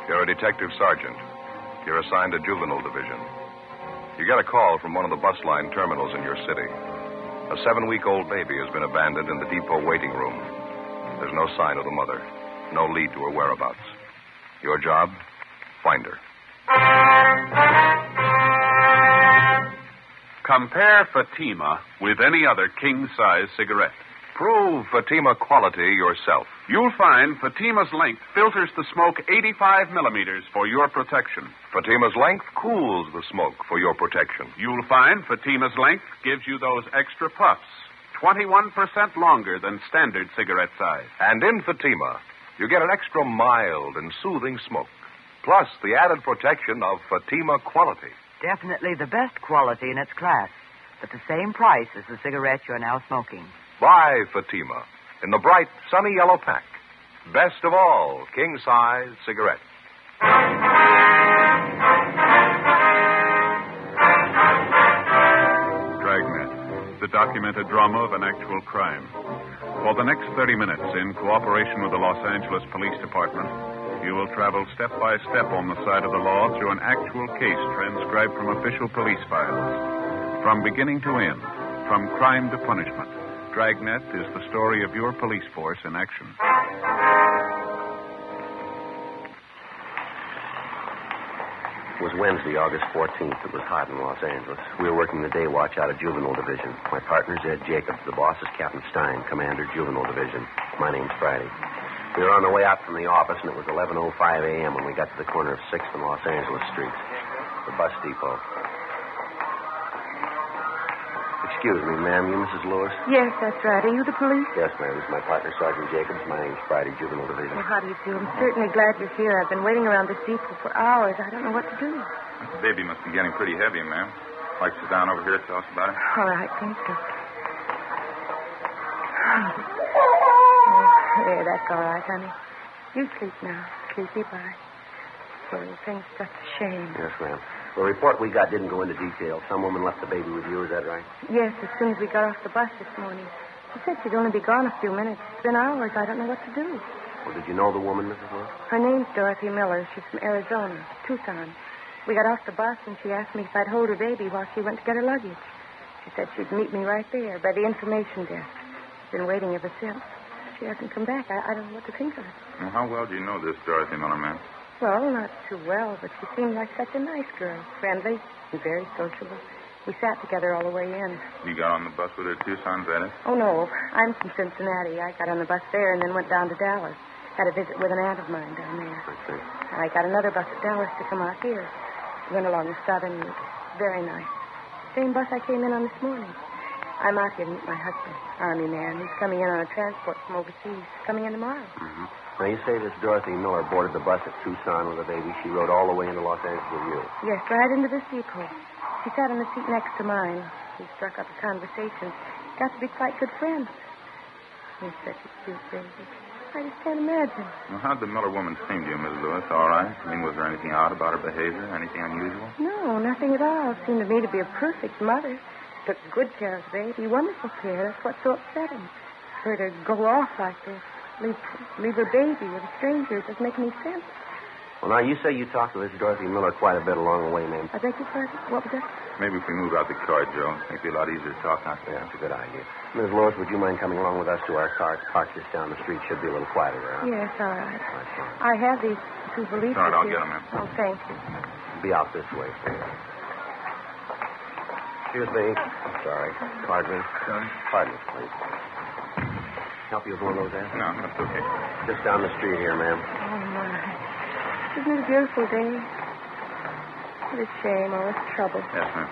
You're a detective sergeant. You're assigned to juvenile division. You get a call from one of the bus line terminals in your city. A 7-week-old baby has been abandoned in the depot waiting room. There's no sign of the mother, no lead to her whereabouts. Your job? Find her. Compare Fatima with any other king-size cigarette. Prove Fatima quality yourself. You'll find Fatima's length filters the smoke 85 millimeters for your protection. Fatima's length cools the smoke for your protection. You'll find Fatima's length gives you those extra puffs, 21% longer than standard cigarette size. And in Fatima, you get an extra mild and soothing smoke, plus the added protection of Fatima quality. Definitely the best quality in its class, but the same price as the cigarette you're now smoking. Buy Fatima in the bright, sunny yellow pack. Best of all, king-size cigarettes. Dragnet, the documented drama of an actual crime. For the next 30 minutes, in cooperation with the Los Angeles Police Department, you will travel step by step on the side of the law through an actual case transcribed from official police files. From beginning to end, from crime to punishment, Dragnet is the story of your police force in action. It was Wednesday, August 14th. It was hot in Los Angeles. We were working the day watch out of Juvenile Division. My partner's Ed Jacobs. The boss is Captain Stein, Commander, Juvenile Division. My name's Friday. We were on the way out from the office, and it was 11:05 a.m. when we got to the corner of 6th and Los Angeles streets. The bus depot. Excuse me, ma'am. You Mrs. Lewis? Yes, that's right. Are you the police? Yes, ma'am. This is my partner, Sergeant Jacobs. My name's Friday, Juvenile Division. Well, how do you do? I'm certainly glad you're here. I've been waiting around this depot for hours. I don't know what to do. The baby must be getting pretty heavy, ma'am. Like to sit down over here and tell us about it? All right, thank you. Oh, there, that's all right, honey. You sleep now. Sleepy, bye. Poor little thing's such a shame. Yes, ma'am. The report we got didn't go into detail. Some woman left the baby with you, is that right? Yes, as soon as we got off the bus this morning. She said she'd only be gone a few minutes. It's been hours. I don't know what to do. Well, did you know the woman, Mrs. Lewis? Her name's Dorothy Miller. She's from Arizona, Tucson. We got off the bus, and she asked me if I'd hold her baby while she went to get her luggage. She said she'd meet me right there by the information desk. She's been waiting ever since. She hasn't come back. I don't know what to think of it. Well, how well do you know this Dorothy Miller, ma'am? Well, not too well, but she seemed like such a nice girl. Friendly and very sociable. We sat together all the way in. You got on the bus with her at Tucson, is that it? Oh, no. I'm from Cincinnati. I got on the bus there and then went down to Dallas. Had a visit with an aunt of mine down there. I see. I got another bus at Dallas to come out here. Went along the southern route. Very nice. Same bus I came in on this morning. I'm out here to meet my husband, Army man. He's coming in on a transport from overseas. Coming in tomorrow. Mm-hmm. Now, you say this Dorothy Miller boarded the bus at Tucson with a baby. She rode all the way into Los Angeles with you. Yes, right into this depot. She sat in the seat next to mine. We struck up a conversation. Got to be quite good friends. He's such a cute baby. I just can't imagine. Well, how'd the Miller woman seem to you, Miss Lewis? All right? I mean, was there anything odd about her behavior? Anything unusual? No, nothing at all. Seemed to me to be a perfect mother. Took good care of the baby. Wonderful care. That's what's so upsetting. For her to go off like this. Leave her baby with a stranger. It doesn't make any sense. Well, now, you say you talked to this Dorothy Miller quite a bit along the way, ma'am. I beg your pardon? What was that? Maybe if we move out the car, Joe, it'd be a lot easier to talk out there. Yeah, that's a good idea. Ms. Lewis, would you mind coming along with us to our car? It's parked just down the street. Should be a little quieter around. Yes, all right. I have these two beliefs. All right, I'll get them, ma'am. Oh, thank you. Be out this way. Excuse me. Sorry. Pardon me. Sorry? Pardon me, please. Help you with one of those, Ann? No, that's okay. Just down the street here, ma'am. Oh, my. Isn't it a beautiful day? What a shame, all this trouble. Yes, ma'am.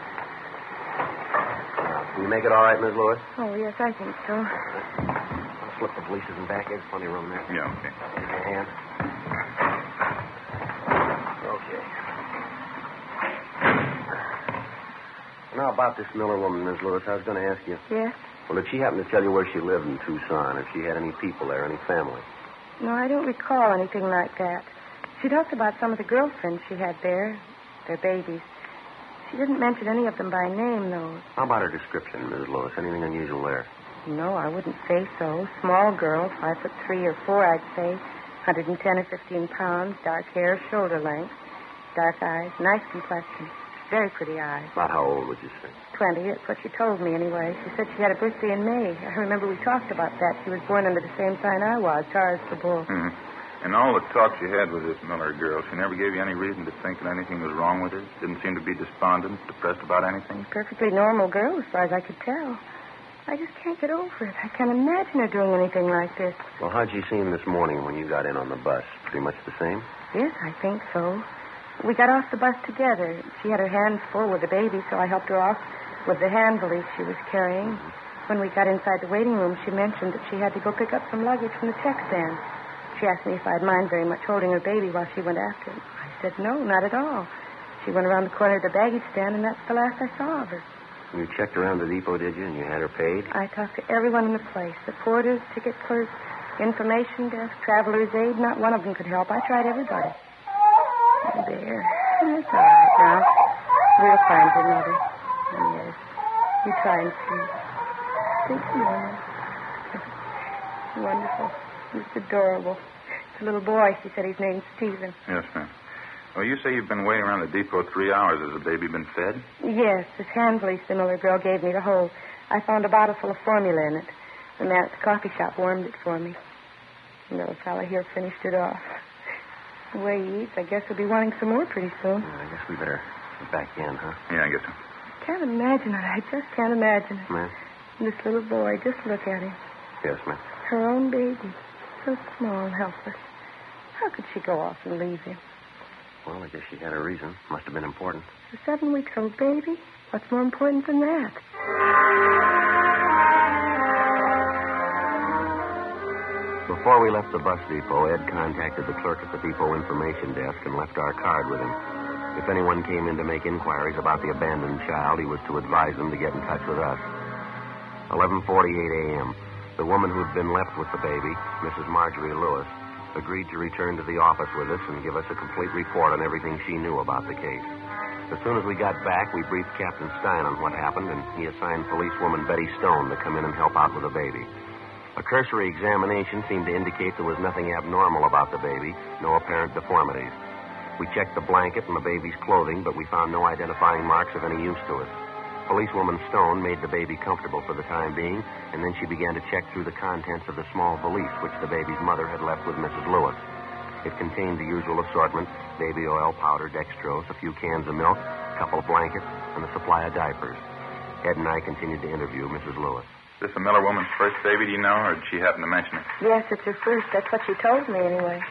Can you make it all right, Miss Lewis? Oh, yes, I think so. I'll slip the police's in back. There's plenty of room there. Yeah, okay. Give me a hand. Okay. Now, about this Miller woman, Miss Lewis, I was going to ask you. Yes? Well, did she happen to tell you where she lived in Tucson, if she had any people there, any family? No, I don't recall anything like that. She talked about some of the girlfriends she had there, their babies. She didn't mention any of them by name, though. How about her description, Miss Lewis? Anything unusual there? No, I wouldn't say so. Small girl, 5'3" or 4", I'd say. 110 or 15 pounds, dark hair, shoulder length, dark eyes, nice complexion. Very pretty eyes. About how old would you say? 20. That's what she told me, anyway. She said she had a birthday in May. I remember we talked about that. She was born under the same sign I was, Taurus the Bull. Mm-hmm. And all the talk she had with this Miller girl, she never gave you any reason to think that anything was wrong with her? Didn't seem to be despondent, depressed about anything? Perfectly normal girl, as far as I could tell. I just can't get over it. I can't imagine her doing anything like this. Well, how'd she seem this morning when you got in on the bus? Pretty much the same? Yes, I think so. We got off the bus together. She had her hands full with the baby, so I helped her off with the hand valise she was carrying. Mm-hmm. When we got inside the waiting room, she mentioned that she had to go pick up some luggage from the check stand. She asked me if I'd mind very much holding her baby while she went after it. I said no, not at all. She went around the corner of the baggage stand, and that's the last I saw of her. You checked around the depot, did you, and you had her paid? I talked to everyone in the place, the porters, ticket clerks, Information desk, traveler's aid, not one of them could help. I tried everybody. Oh, there. That's all right now. We'll find her, Mother. Yes. You try and see. Think more. Wonderful. He's adorable. It's a little boy. She said his name's Stephen. Yes, ma'am. Well, you say you've been waiting around the depot 3 hours. Has the baby been fed? Yes, this hand police, the Miller girl, gave me the whole. I found a bottle full of formula in it. The man at the coffee shop warmed it for me. The little fella here finished it off. The way he eats, I guess he'll be wanting some more pretty soon. I guess we better get back in, huh? Yeah, I guess so. Can't imagine it. I just can't imagine it. Ma'am? This little boy, just look at him. Yes, ma'am. Her own baby. So small and helpless. How could she go off and leave him? Well, I guess she had a reason. Must have been important. A 7-week-old baby? What's more important than that? Before we left the bus depot, Ed contacted the clerk at the depot information desk and left our card with him. If anyone came in to make inquiries about the abandoned child, he was to advise them to get in touch with us. 11:48 a.m. The woman who'd been left with the baby, Mrs. Marjorie Lewis, agreed to return to the office with us and give us a complete report on everything she knew about the case. As soon as we got back, we briefed Captain Stein on what happened, and he assigned policewoman Betty Stone to come in and help out with the baby. A cursory examination seemed to indicate there was nothing abnormal about the baby, no apparent deformities. We checked the blanket and the baby's clothing, but we found no identifying marks of any use to us. Policewoman Stone made the baby comfortable for the time being, and then she began to check through the contents of the small valise which the baby's mother had left with Mrs. Lewis. It contained the usual assortment: baby oil, powder, dextrose, a few cans of milk, a couple of blankets, and a supply of diapers. Ed and I continued to interview Mrs. Lewis. Is this the Miller woman's first baby, do you know, or did she happen to mention it? Yes, it's her first. That's what she told me, anyway.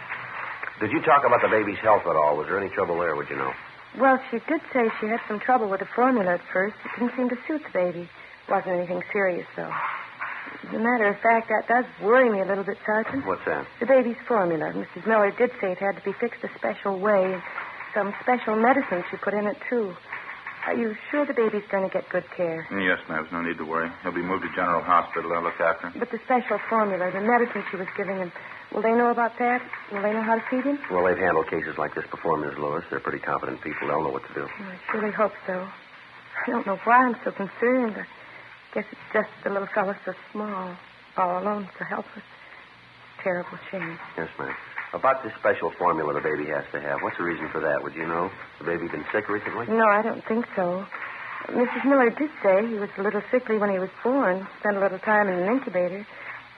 Did you talk about the baby's health at all? Was there any trouble there, would you know? Well, she did say she had some trouble with the formula at first. It didn't seem to suit the baby. Wasn't anything serious, though. As a matter of fact, that does worry me a little bit, Sergeant. What's that? The baby's formula. Mrs. Miller did say it had to be fixed a special way, and some special medicine she put in it, too. Are you sure the baby's going to get good care? Yes, ma'am. There's no need to worry. He'll be moved to General Hospital. They'll look after him. But the special formula, the medicine she was giving him, will they know about that? Will they know how to feed him? Well, they've handled cases like this before, Ms. Lewis. They're pretty competent people. They'll know what to do. I surely hope so. I don't know why I'm so concerned. I guess it's just the little fellow's so small, all alone, so helpless. Terrible shame. Yes, ma'am. About this special formula the baby has to have, what's the reason for that? Would you know? The baby been sick recently? No, I don't think so. Mrs. Miller did say he was a little sickly when he was born, spent a little time in an incubator.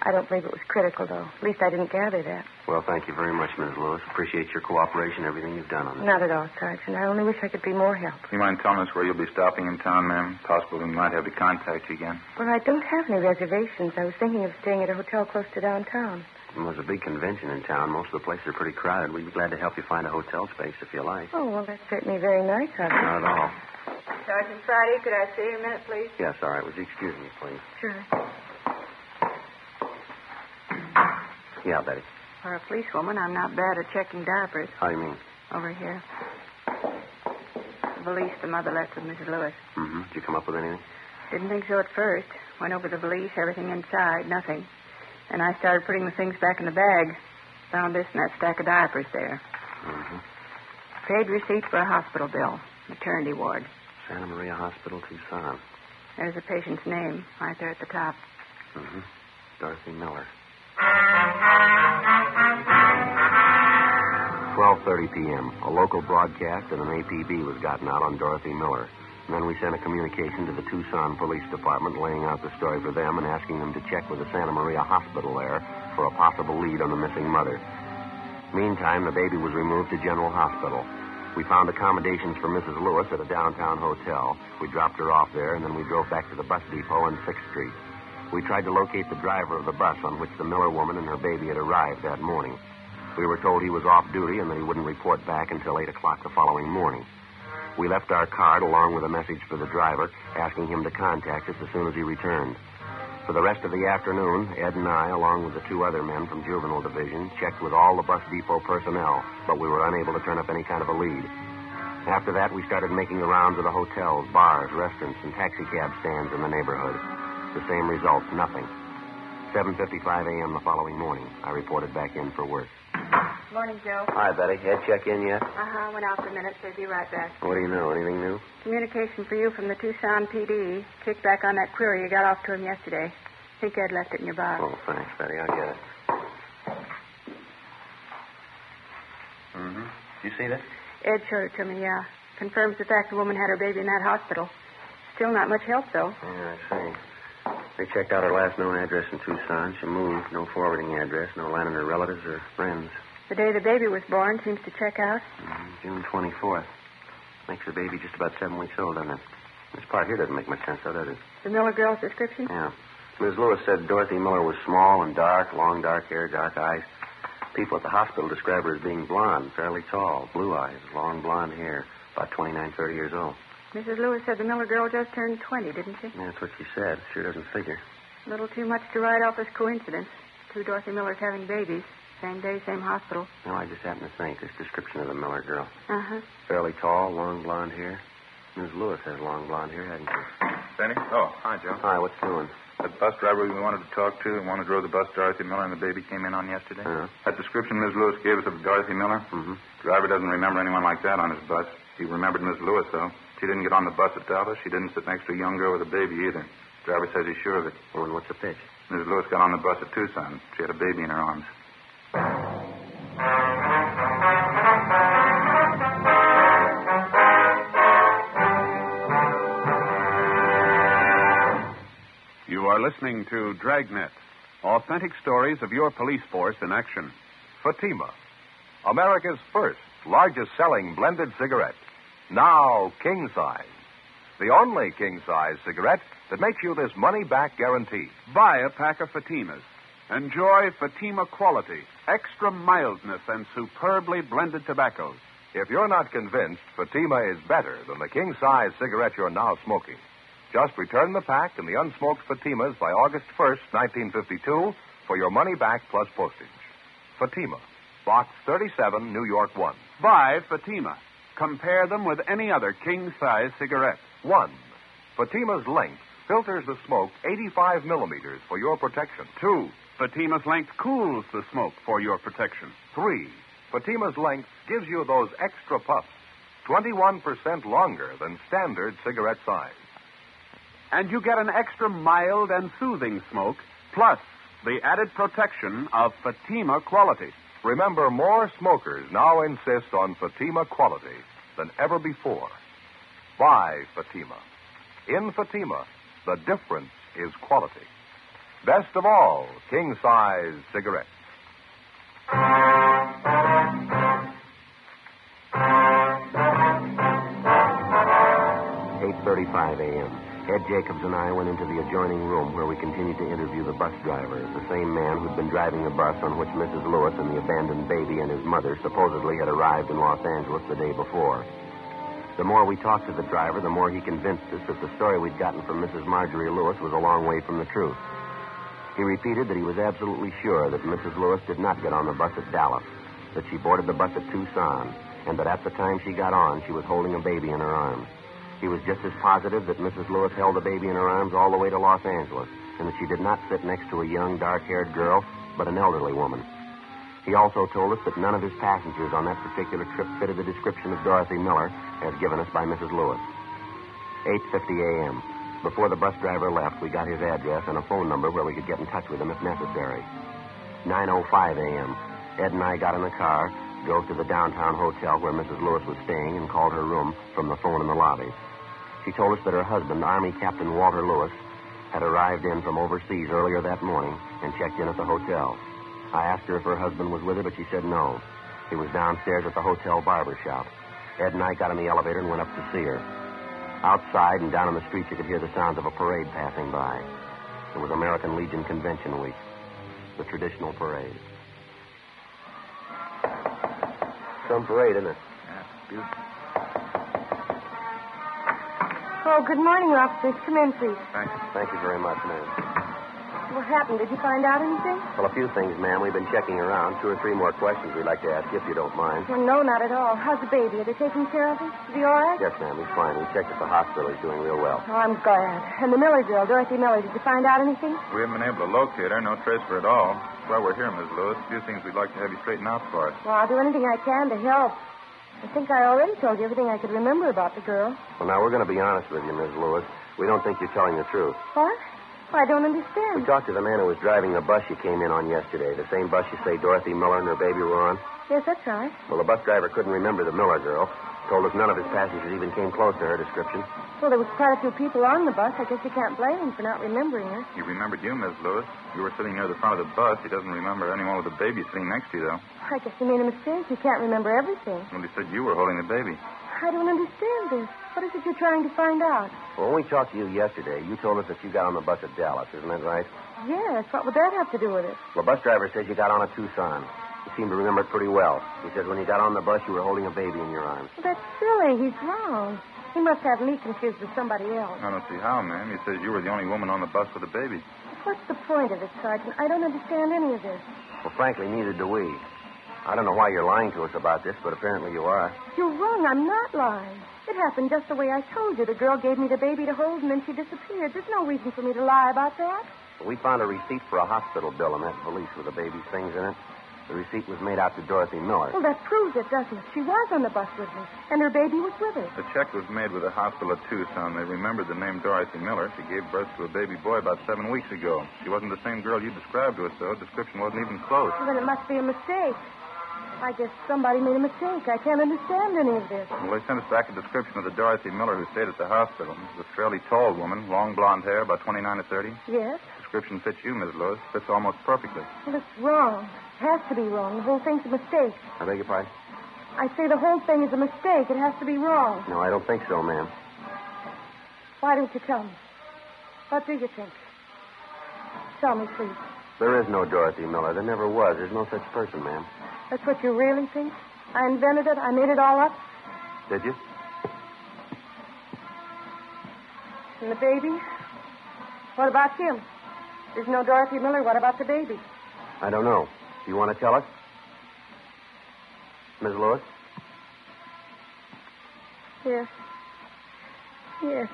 I don't believe it was critical, though. At least I didn't gather that. Well, thank you very much, Ms. Lewis. Appreciate your cooperation, everything you've done on this. Not at all, Sergeant. I only wish I could be more help. You mind telling us where you'll be stopping in town, ma'am? Possible we might have to contact you again. Well, I don't have any reservations. I was thinking of staying at a hotel close to downtown. Well, there's a big convention in town. Most of the places are pretty crowded. We'd be glad to help you find a hotel space if you like. Oh, well, that's certainly very nice of you. Not at all. Sergeant Friday, could I see you a minute, please? Yes, all right. Would you excuse me, please? Sure. Yeah, Betty. For a policewoman, I'm not bad at checking diapers. How do you mean? Over here. The valise the mother left with Mrs. Lewis. Mm-hmm. Did you come up with anything? Didn't think so at first. Went over the valise, everything inside, nothing. And I started putting the things back in the bag. Found this in that stack of diapers there. Mm-hmm. Paid receipt for a hospital bill. Maternity ward. Santa Maria Hospital, Tucson. There's the patient's name right there at the top. Mm-hmm. Dorothy Miller. 12:30 p.m. A local broadcast and an APB was gotten out on Dorothy Miller. And then we sent a communication to the Tucson Police Department laying out the story for them and asking them to check with the Santa Maria Hospital there for a possible lead on the missing mother. Meantime, the baby was removed to General Hospital. We found accommodations for Mrs. Lewis at a downtown hotel. We dropped her off there, and then we drove back to the bus depot on 6th Street. We tried to locate the driver of the bus on which the Miller woman and her baby had arrived that morning. We were told he was off duty and that he wouldn't report back until 8 o'clock the following morning. We left our card along with a message for the driver, asking him to contact us as soon as he returned. For the rest of the afternoon, Ed and I, along with the 2 other men from Juvenile Division, checked with all the bus depot personnel, but we were unable to turn up any kind of a lead. After that, we started making the rounds of the hotels, bars, restaurants, and taxicab stands in the neighborhood. The same result, nothing. 7:55 a.m. the following morning, I reported back in for work. Morning, Joe. Hi, Betty. Ed check in yet? Uh-huh. Went out for a minute, so be right back. What do you know? Anything new? Communication for you from the Tucson PD. Kicked back on that query you got off to him yesterday. Think Ed left it in your box. Oh, thanks, Betty. I'll get it. Mm-hmm. You see that? Ed showed it to me, yeah. Confirms the fact the woman had her baby in that hospital. Still not much help, though. Yeah, I see. They checked out her last known address in Tucson. She moved. No forwarding address. No line in her relatives or friends. The day the baby was born seems to check out. June 24th. Makes the baby just about 7 weeks old, doesn't it? This part here doesn't make much sense, though, does it? The Miller girl's description? Yeah. Ms. Lewis said Dorothy Miller was small and dark, long dark hair, dark eyes. People at the hospital describe her as being blonde, fairly tall, blue eyes, long blonde hair, about 29, 30 years old. Mrs. Lewis said the Miller girl just turned 20, didn't she? Yeah, that's what she said. Sure doesn't figure. A little too much to write off as coincidence. Two Dorothy Millers having babies. Same day, same hospital. No, I just happened to think. This description of the Miller girl. Uh-huh. Fairly tall, long blonde hair. Ms. Lewis has long blonde hair, hasn't she? Benny? Oh, hi, Joe. Hi, what's doing? That bus driver we wanted to talk to and wanted to drove the bus Dorothy Miller and the baby came in on yesterday. That description Ms. Lewis gave us of Dorothy Miller, driver doesn't remember anyone like that on his bus. He remembered Ms. Lewis, though. She didn't get on the bus at Dallas. She didn't sit next to a young girl with a baby either. Driver says he's sure of it. Well, and what's the pitch? Ms. Lewis got on the bus at Tucson. She had a baby in her arms. You are listening to Dragnet, authentic stories of your police force in action. Fatima, America's first, largest selling blended cigarette. Now king size. The only king size cigarette that makes you this money back guarantee. Buy a pack of Fatimas. Enjoy Fatima quality, extra mildness, and superbly blended tobaccos. If you're not convinced Fatima is better than the king size cigarette you're now smoking, just return the pack and the unsmoked Fatimas by August 1st, 1952, for your money back plus postage. Fatima, Box 37, New York 1. Buy Fatima. Compare them with any other king-size cigarette. 1. Fatima's length filters the smoke 85 millimeters for your protection. 2. Fatima's length cools the smoke for your protection. 3. Fatima's length gives you those extra puffs, 21% longer than standard cigarette size. And you get an extra mild and soothing smoke, plus the added protection of Fatima quality. Remember, more smokers now insist on Fatima quality than ever before. Buy Fatima. In Fatima, the difference is quality. Best of all, king-size cigarettes. 8:35 a.m. Ed Jacobs and I went into the adjoining room where we continued to interview the bus driver, the same man who'd been driving the bus on which Mrs. Lewis and the abandoned baby and his mother supposedly had arrived in Los Angeles the day before. The more we talked to the driver, the more he convinced us that the story we'd gotten from Mrs. Marjorie Lewis was a long way from the truth. He repeated that he was absolutely sure that Mrs. Lewis did not get on the bus at Dallas, that she boarded the bus at Tucson, and that at the time she got on, she was holding a baby in her arms. He was just as positive that Mrs. Lewis held the baby in her arms all the way to Los Angeles, and that she did not sit next to a young, dark-haired girl, but an elderly woman. He also told us that none of his passengers on that particular trip fitted the description of Dorothy Miller as given us by Mrs. Lewis. 8:50 a.m. Before the bus driver left, we got his address and a phone number where we could get in touch with him if necessary. 9:05 a.m. Ed and I got in the car, drove to the downtown hotel where Mrs. Lewis was staying, and called her room from the phone in the lobby. She told us that her husband, Army Captain Walter Lewis, had arrived in from overseas earlier that morning and checked in at the hotel. I asked her if her husband was with her, but she said no. He was downstairs at the hotel barber shop. Ed and I got in the elevator and went up to see her. Outside and down on the street, you could hear the sounds of a parade passing by. It was American Legion Convention Week, the traditional parade. Some parade, isn't it? Yeah, beautiful. Oh, good morning, officers. Come in, please. Thanks. Thank you very much, ma'am. What happened? Did you find out anything? Well, a few things, ma'am. We've been checking around. 2 or 3 more questions we'd like to ask you if you don't mind. Well, no, not at all. How's the baby? Are they taking care of him? Is he all right? Yes, ma'am. He's fine. We checked at the hospital. He's doing real well. Oh, I'm glad. And the Miller girl, Dorothy Miller, did you find out anything? We haven't been able to locate her. No trace of her at all. While we're here, Miss Lewis, a few things we'd like to have you straighten out for us. Well, I'll do anything I can to help. I think I already told you everything I could remember about the girl. Well, now, we're going to be honest with you, Miss Lewis. We don't think you're telling the truth. What? Well, I don't understand. We talked to the man who was driving the bus you came in on yesterday. The same bus you say Dorothy Miller and her baby were on. Yes, that's right. Well, the bus driver couldn't remember the Miller girl. Told us none of his passengers even came close to her description. Well, there was quite a few people on the bus. I guess you can't blame him for not remembering her. He remembered you, Miss Lewis. You were sitting near the front of the bus. He doesn't remember anyone with a baby sitting next to you, though. I guess he made a mistake. He can't remember everything. Well, he said you were holding the baby. I don't understand this. What is it you're trying to find out? Well, when we talked to you yesterday, you told us that you got on the bus at Dallas. Isn't that right? Yes. What would that have to do with it? The bus driver says you got on a Tucson. You seem to remember it pretty well. He says when you got on the bus, you were holding a baby in your arms. Well, that's silly. He's wrong. He must have me confused with somebody else. I don't see how, ma'am. He says you were the only woman on the bus with a baby. What's the point of it, Sergeant? I don't understand any of this. Well, frankly, neither do we. I don't know why you're lying to us about this, but apparently you are. You're wrong. I'm not lying. It happened just the way I told you. The girl gave me the baby to hold, and then she disappeared. There's no reason for me to lie about that. We found a receipt for a hospital bill in that valise with the baby's things in it. The receipt was made out to Dorothy Miller. Well, that proves it, doesn't it? She was on the bus with me, and her baby was with her. The check was made with the hospital at Tucson. They remembered the name Dorothy Miller. She gave birth to a baby boy about 7 weeks ago. She wasn't the same girl you described to us, though. Description wasn't even close. Well, then it must be a mistake. I guess somebody made a mistake. I can't understand any of this. Well, they sent us back a description of the Dorothy Miller who stayed at the hospital. She was a fairly tall woman, long blonde hair, about 29 or 30. Yes? Description fits you, Miss Lewis. Fits almost perfectly. Well, it's wrong. It has to be wrong. The whole thing's a mistake. I beg your pardon? I say the whole thing is a mistake. It has to be wrong. No, I don't think so, ma'am. Why don't you tell me? What do you think? Tell me, please. There is no Dorothy Miller. There never was. There's no such person, ma'am. That's what you really think? I invented it? I made it all up? Did you? And the baby? What about him? There's no Dorothy Miller. What about the baby? I don't know. Do you want to tell us? Miss Lewis? Yes. Yes.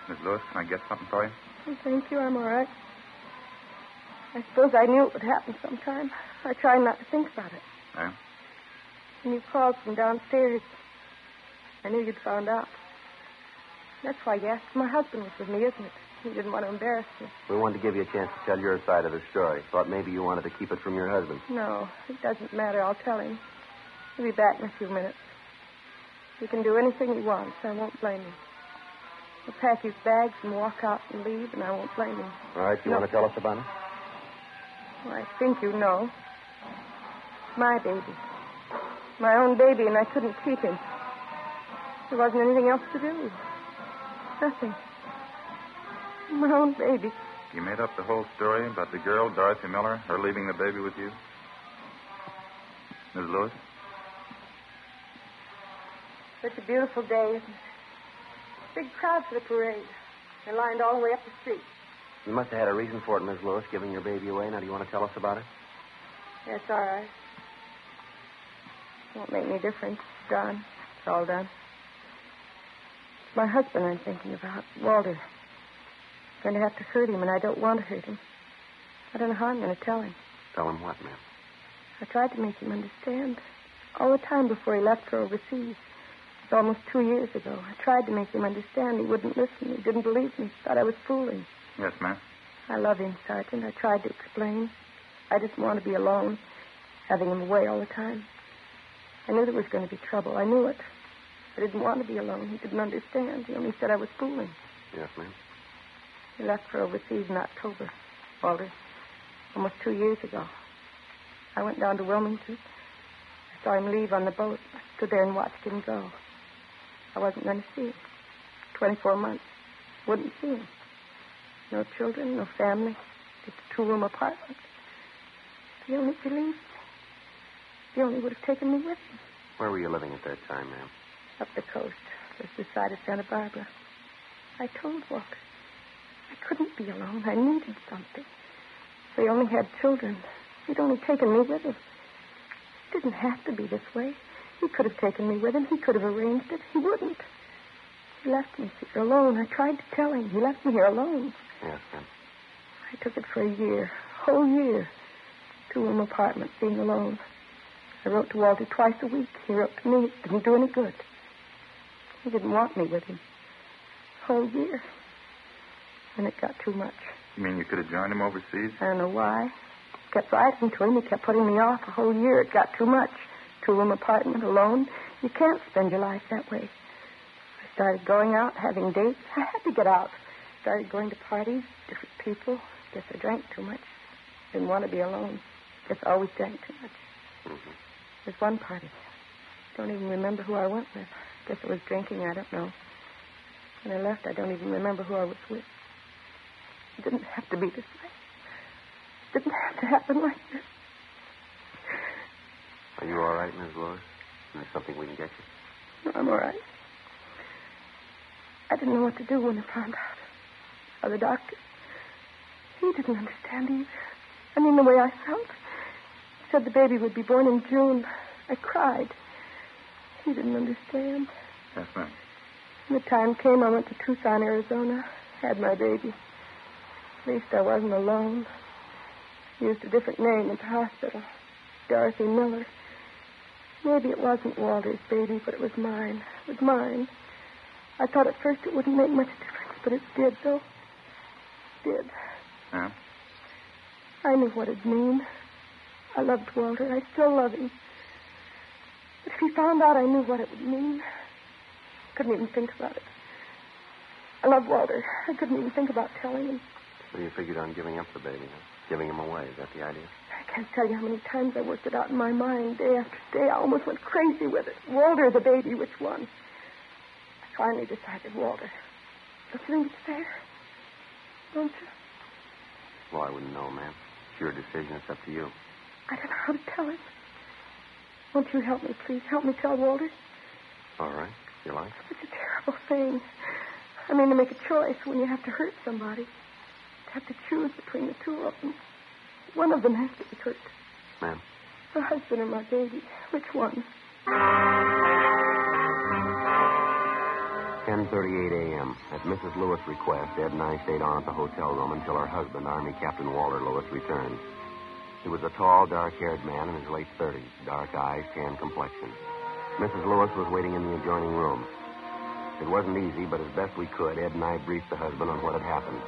Miss Lewis, can I get something for you? Oh, thank you. I'm all right. I suppose I knew it would happen sometime. I tried not to think about it. Yeah? When you called from downstairs, I knew you'd found out. That's why you asked. My husband was with me, isn't it? He didn't want to embarrass me. We wanted to give you a chance to tell your side of the story. Thought maybe you wanted to keep it from your husband. No, it doesn't matter. I'll tell him. He'll be back in a few minutes. He can do anything he wants. I won't blame him. He'll pack his bags and walk out and leave, and I won't blame him. All right, you want to tell us about it? Well, I think you know. My baby. My own baby, and I couldn't keep him. There wasn't anything else to do. Nothing. My own baby. You made up the whole story about the girl, Dorothy Miller, her leaving the baby with you? Miss Lewis? Such a beautiful day, isn't it? Big crowd for the parade. They're lined all the way up the street. You must have had a reason for it, Miss Lewis, giving your baby away. Now, do you want to tell us about it? That's all right. Won't make any difference. It's done. It's all done. It's my husband I'm thinking about, Walter. I'm going to have to hurt him, and I don't want to hurt him. I don't know how I'm going to tell him. Tell him what, ma'am? I tried to make him understand. All the time before he left for overseas. It was almost 2 years ago. I tried to make him understand. He wouldn't listen. He didn't believe me. Thought I was fooling. Yes, ma'am. I love him, Sergeant. I tried to explain. I didn't want to be alone, having him away all the time. I knew there was going to be trouble. I knew it. I didn't want to be alone. He didn't understand. He only said I was fooling. Yes, ma'am. He left for overseas in October, Walter. Almost 2 years ago. I went down to Wilmington. I saw him leave on the boat. I stood there and watched him go. I wasn't going to see him. 24 months. Wouldn't see him. No children, no family. Just a 2-room apartment. If he only believed me. He only would have taken me with him. Where were you living at that time, ma'am? Up the coast, just beside of Santa Barbara. I told Walter. I couldn't be alone. I needed something. We only had children. He'd only taken me with him. It didn't have to be this way. He could have taken me with him. He could have arranged it. He wouldn't. He left me here alone. I tried to tell him. He left me here alone. Yes, ma'am. I took it for a year. A whole year. 2-room apartment, being alone. I wrote to Walter twice a week. He wrote to me. It didn't do any good. He didn't want me with him. A whole year. And it got too much. You mean you could have joined him overseas? I don't know why. Kept writing to him. He kept putting me off a whole year. It got too much. 2-room apartment, alone. You can't spend your life that way. I started going out, having dates. I had to get out. Started going to parties, different people. Guess I drank too much. Didn't want to be alone. Guess I always drank too much. Mm-hmm. There's one party. Don't even remember who I went with. Guess it was drinking. I don't know. When I left, I don't even remember who I was with. It didn't have to be this way. It didn't have to happen like this. Are you all right, Miss Lewis? Is there something we can get you? No, I'm all right. I didn't know what to do when I found out. How the doctor, he didn't understand either. I mean, the way I felt. He said the baby would be born in June. I cried. He didn't understand. Yes, ma'am. When the time came, I went to Tucson, Arizona. Had my baby. At least I wasn't alone. Used a different name at the hospital. Dorothy Miller. Maybe it wasn't Walter's baby, but it was mine. It was mine. I thought at first it wouldn't make much difference, but it did, though. It did. Yeah? I knew what it'd mean. I loved Walter. I still love him. But if he found out, I knew what it would mean. Couldn't even think about it. I love Walter. I couldn't even think about telling him. So you figured on giving up the baby, huh? Giving him away. Is that the idea? I can't tell you how many times I worked it out in my mind, day after day. I almost went crazy with it. Walter, the baby, which one? I finally decided Walter. Don't you think it's fair? Don't you? Well, I wouldn't know, ma'am. It's your decision. It's up to you. I don't know how to tell him. Won't you help me, please? Help me tell Walter. All right. You like? It's a terrible thing. I mean, to make a choice when you have to hurt somebody. To have to choose between the two of them. One of them has to be hurt. Ma'am? The husband or my baby. Which one? 10:38 a.m. At Mrs. Lewis' request, Ed and I stayed on at the hotel room until her husband, Army Captain Walter Lewis, returned. He was a tall, dark-haired man in his late 30s, dark eyes, tan complexion. Mrs. Lewis was waiting in the adjoining room. It wasn't easy, but as best we could, Ed and I briefed the husband on what had happened.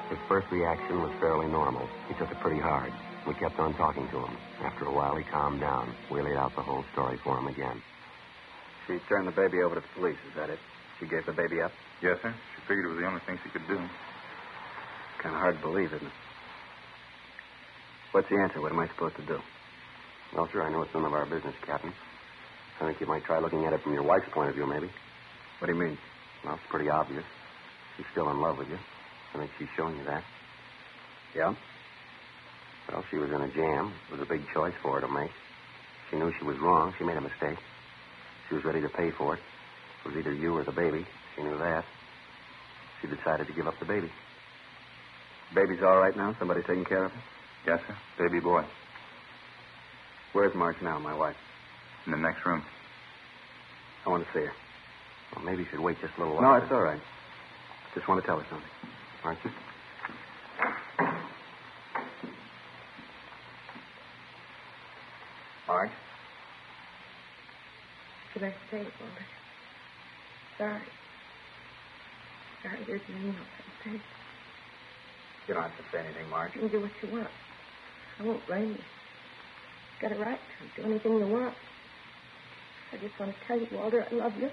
His first reaction was fairly normal. He took it pretty hard. We kept on talking to him. After a while, he calmed down. We laid out the whole story for him again. She turned the baby over to the police, is that it? She gave the baby up? Yes, sir. She figured it was the only thing she could do. Kind of hard to believe, isn't it? What's the answer? What am I supposed to do? Well, sir, I know it's none of our business, Captain. I think you might try looking at it from your wife's point of view, maybe. What do you mean? Well, it's pretty obvious. She's still in love with you. I think she's showing you that. Yeah? Well, she was in a jam. It was a big choice for her to make. She knew she was wrong. She made a mistake. She was ready to pay for it. It was either you or the baby. She knew that. She decided to give up the baby. Baby's all right now? Somebody taking care of her? Yes, sir. Baby boy. Where's Marge now, my wife? In the next room. I want to see her. Well, maybe you should wait just a little No, while. it's all right. Just want to tell her something. Aren't you? Marge? Should I say it, Walter? Sorry. Sorry, there's nothing else I can say. You don't have to say anything, Marge. You can do what you want. I won't blame you. You've got a right to do anything you want. I just want to tell you, Walter, I love you.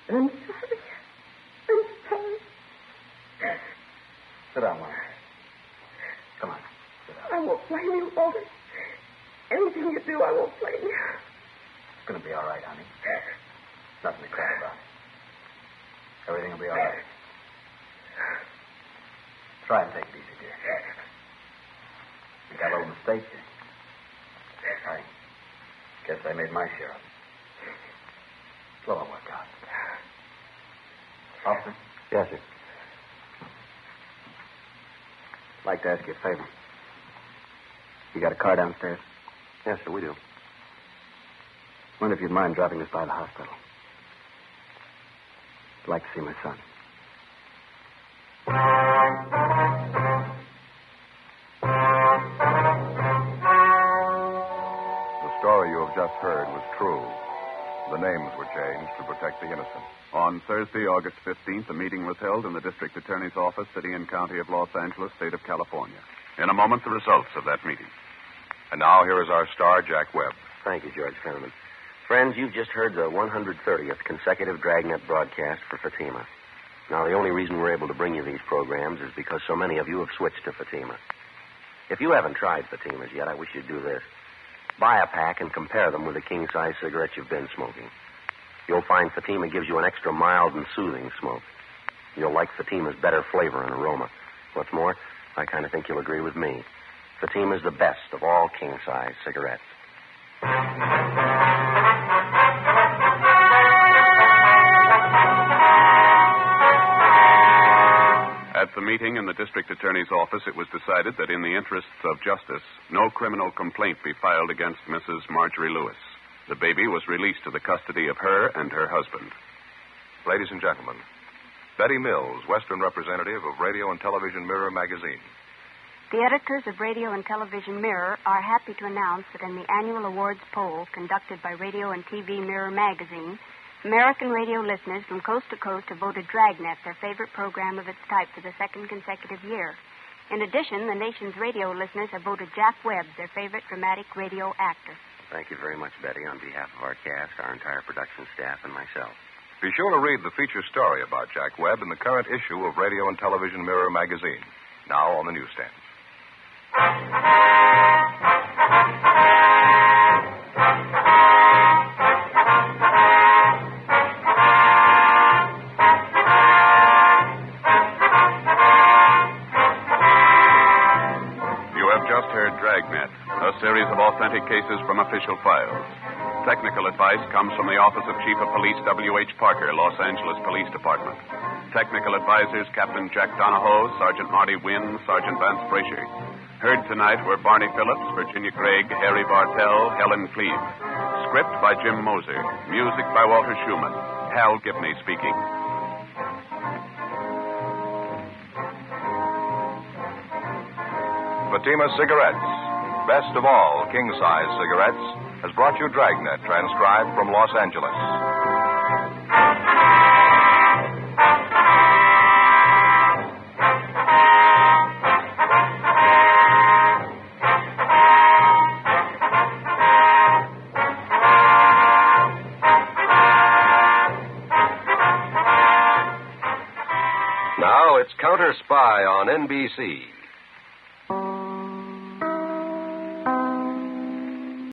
And I'm sorry. I'm sorry. Sit down, Marge. Come on. Sit down. I won't blame you, Walter. Anything you do, I won't blame you. It's going to be all right, honey. Nothing to cry about. Everything will be all right. Try and take it easy, dear. You got a little mistake here. I guess I made my share of it. Slow will work out. Officer? Yes, sir. like to ask you a favor. You got a car downstairs? Yes, sir, we do. Wonder if you'd mind dropping us by the hospital. I'd like to see my son. The story you have just heard was true. The names were changed to protect the innocent. On Thursday, August 15th, a meeting was held in the District Attorney's Office, City and County of Los Angeles, State of California. In a moment, the results of that meeting. And now here is our star, Jack Webb. Thank you, George Fenneman. Friends, you've just heard the 130th consecutive Dragnet broadcast for Fatima. Now, the only reason we're able to bring you these programs is because so many of you have switched to Fatima. If you haven't tried Fatimas yet, I wish you'd do this. Buy a pack and compare them with the king-size cigarettes you've been smoking. You'll find Fatima gives you an extra mild and soothing smoke. You'll like Fatima's better flavor and aroma. What's more, I kind of think you'll agree with me. Fatima's the best of all king-size cigarettes. At the meeting in the District Attorney's Office, it was decided that in the interests of justice, no criminal complaint be filed against Mrs. Marjorie Lewis. The baby was released to the custody of her and her husband. Ladies and gentlemen, Betty Mills, Western representative of Radio and Television Mirror magazine. The editors of Radio and Television Mirror are happy to announce that in the annual awards poll conducted by Radio and TV Mirror magazine, American radio listeners from coast to coast have voted Dragnet their favorite program of its type for the second consecutive year. In addition, the nation's radio listeners have voted Jack Webb their favorite dramatic radio actor. Thank you very much, Betty, on behalf of our cast, our entire production staff, and myself. Be sure to read the feature story about Jack Webb in the current issue of Radio and Television Mirror magazine, now on the newsstands. You have just heard Dragnet, a series of authentic cases from official files. Technical advice comes from the Office of Chief of Police W.H. Parker, Los Angeles Police Department. Technical advisors Captain Jack Donahoe, Sergeant Marty Wynn, Sergeant Vance Frazier. Heard tonight were Barney Phillips, Virginia Gregg, Harry Bartell, Helen Cleve. Script by Jim Moser. Music by Walter Schumann. Hal Gibney speaking. Fatima Cigarettes, best of all king-size cigarettes, has brought you Dragnet, transcribed from Los Angeles. Now it's Counter Spy on NBC.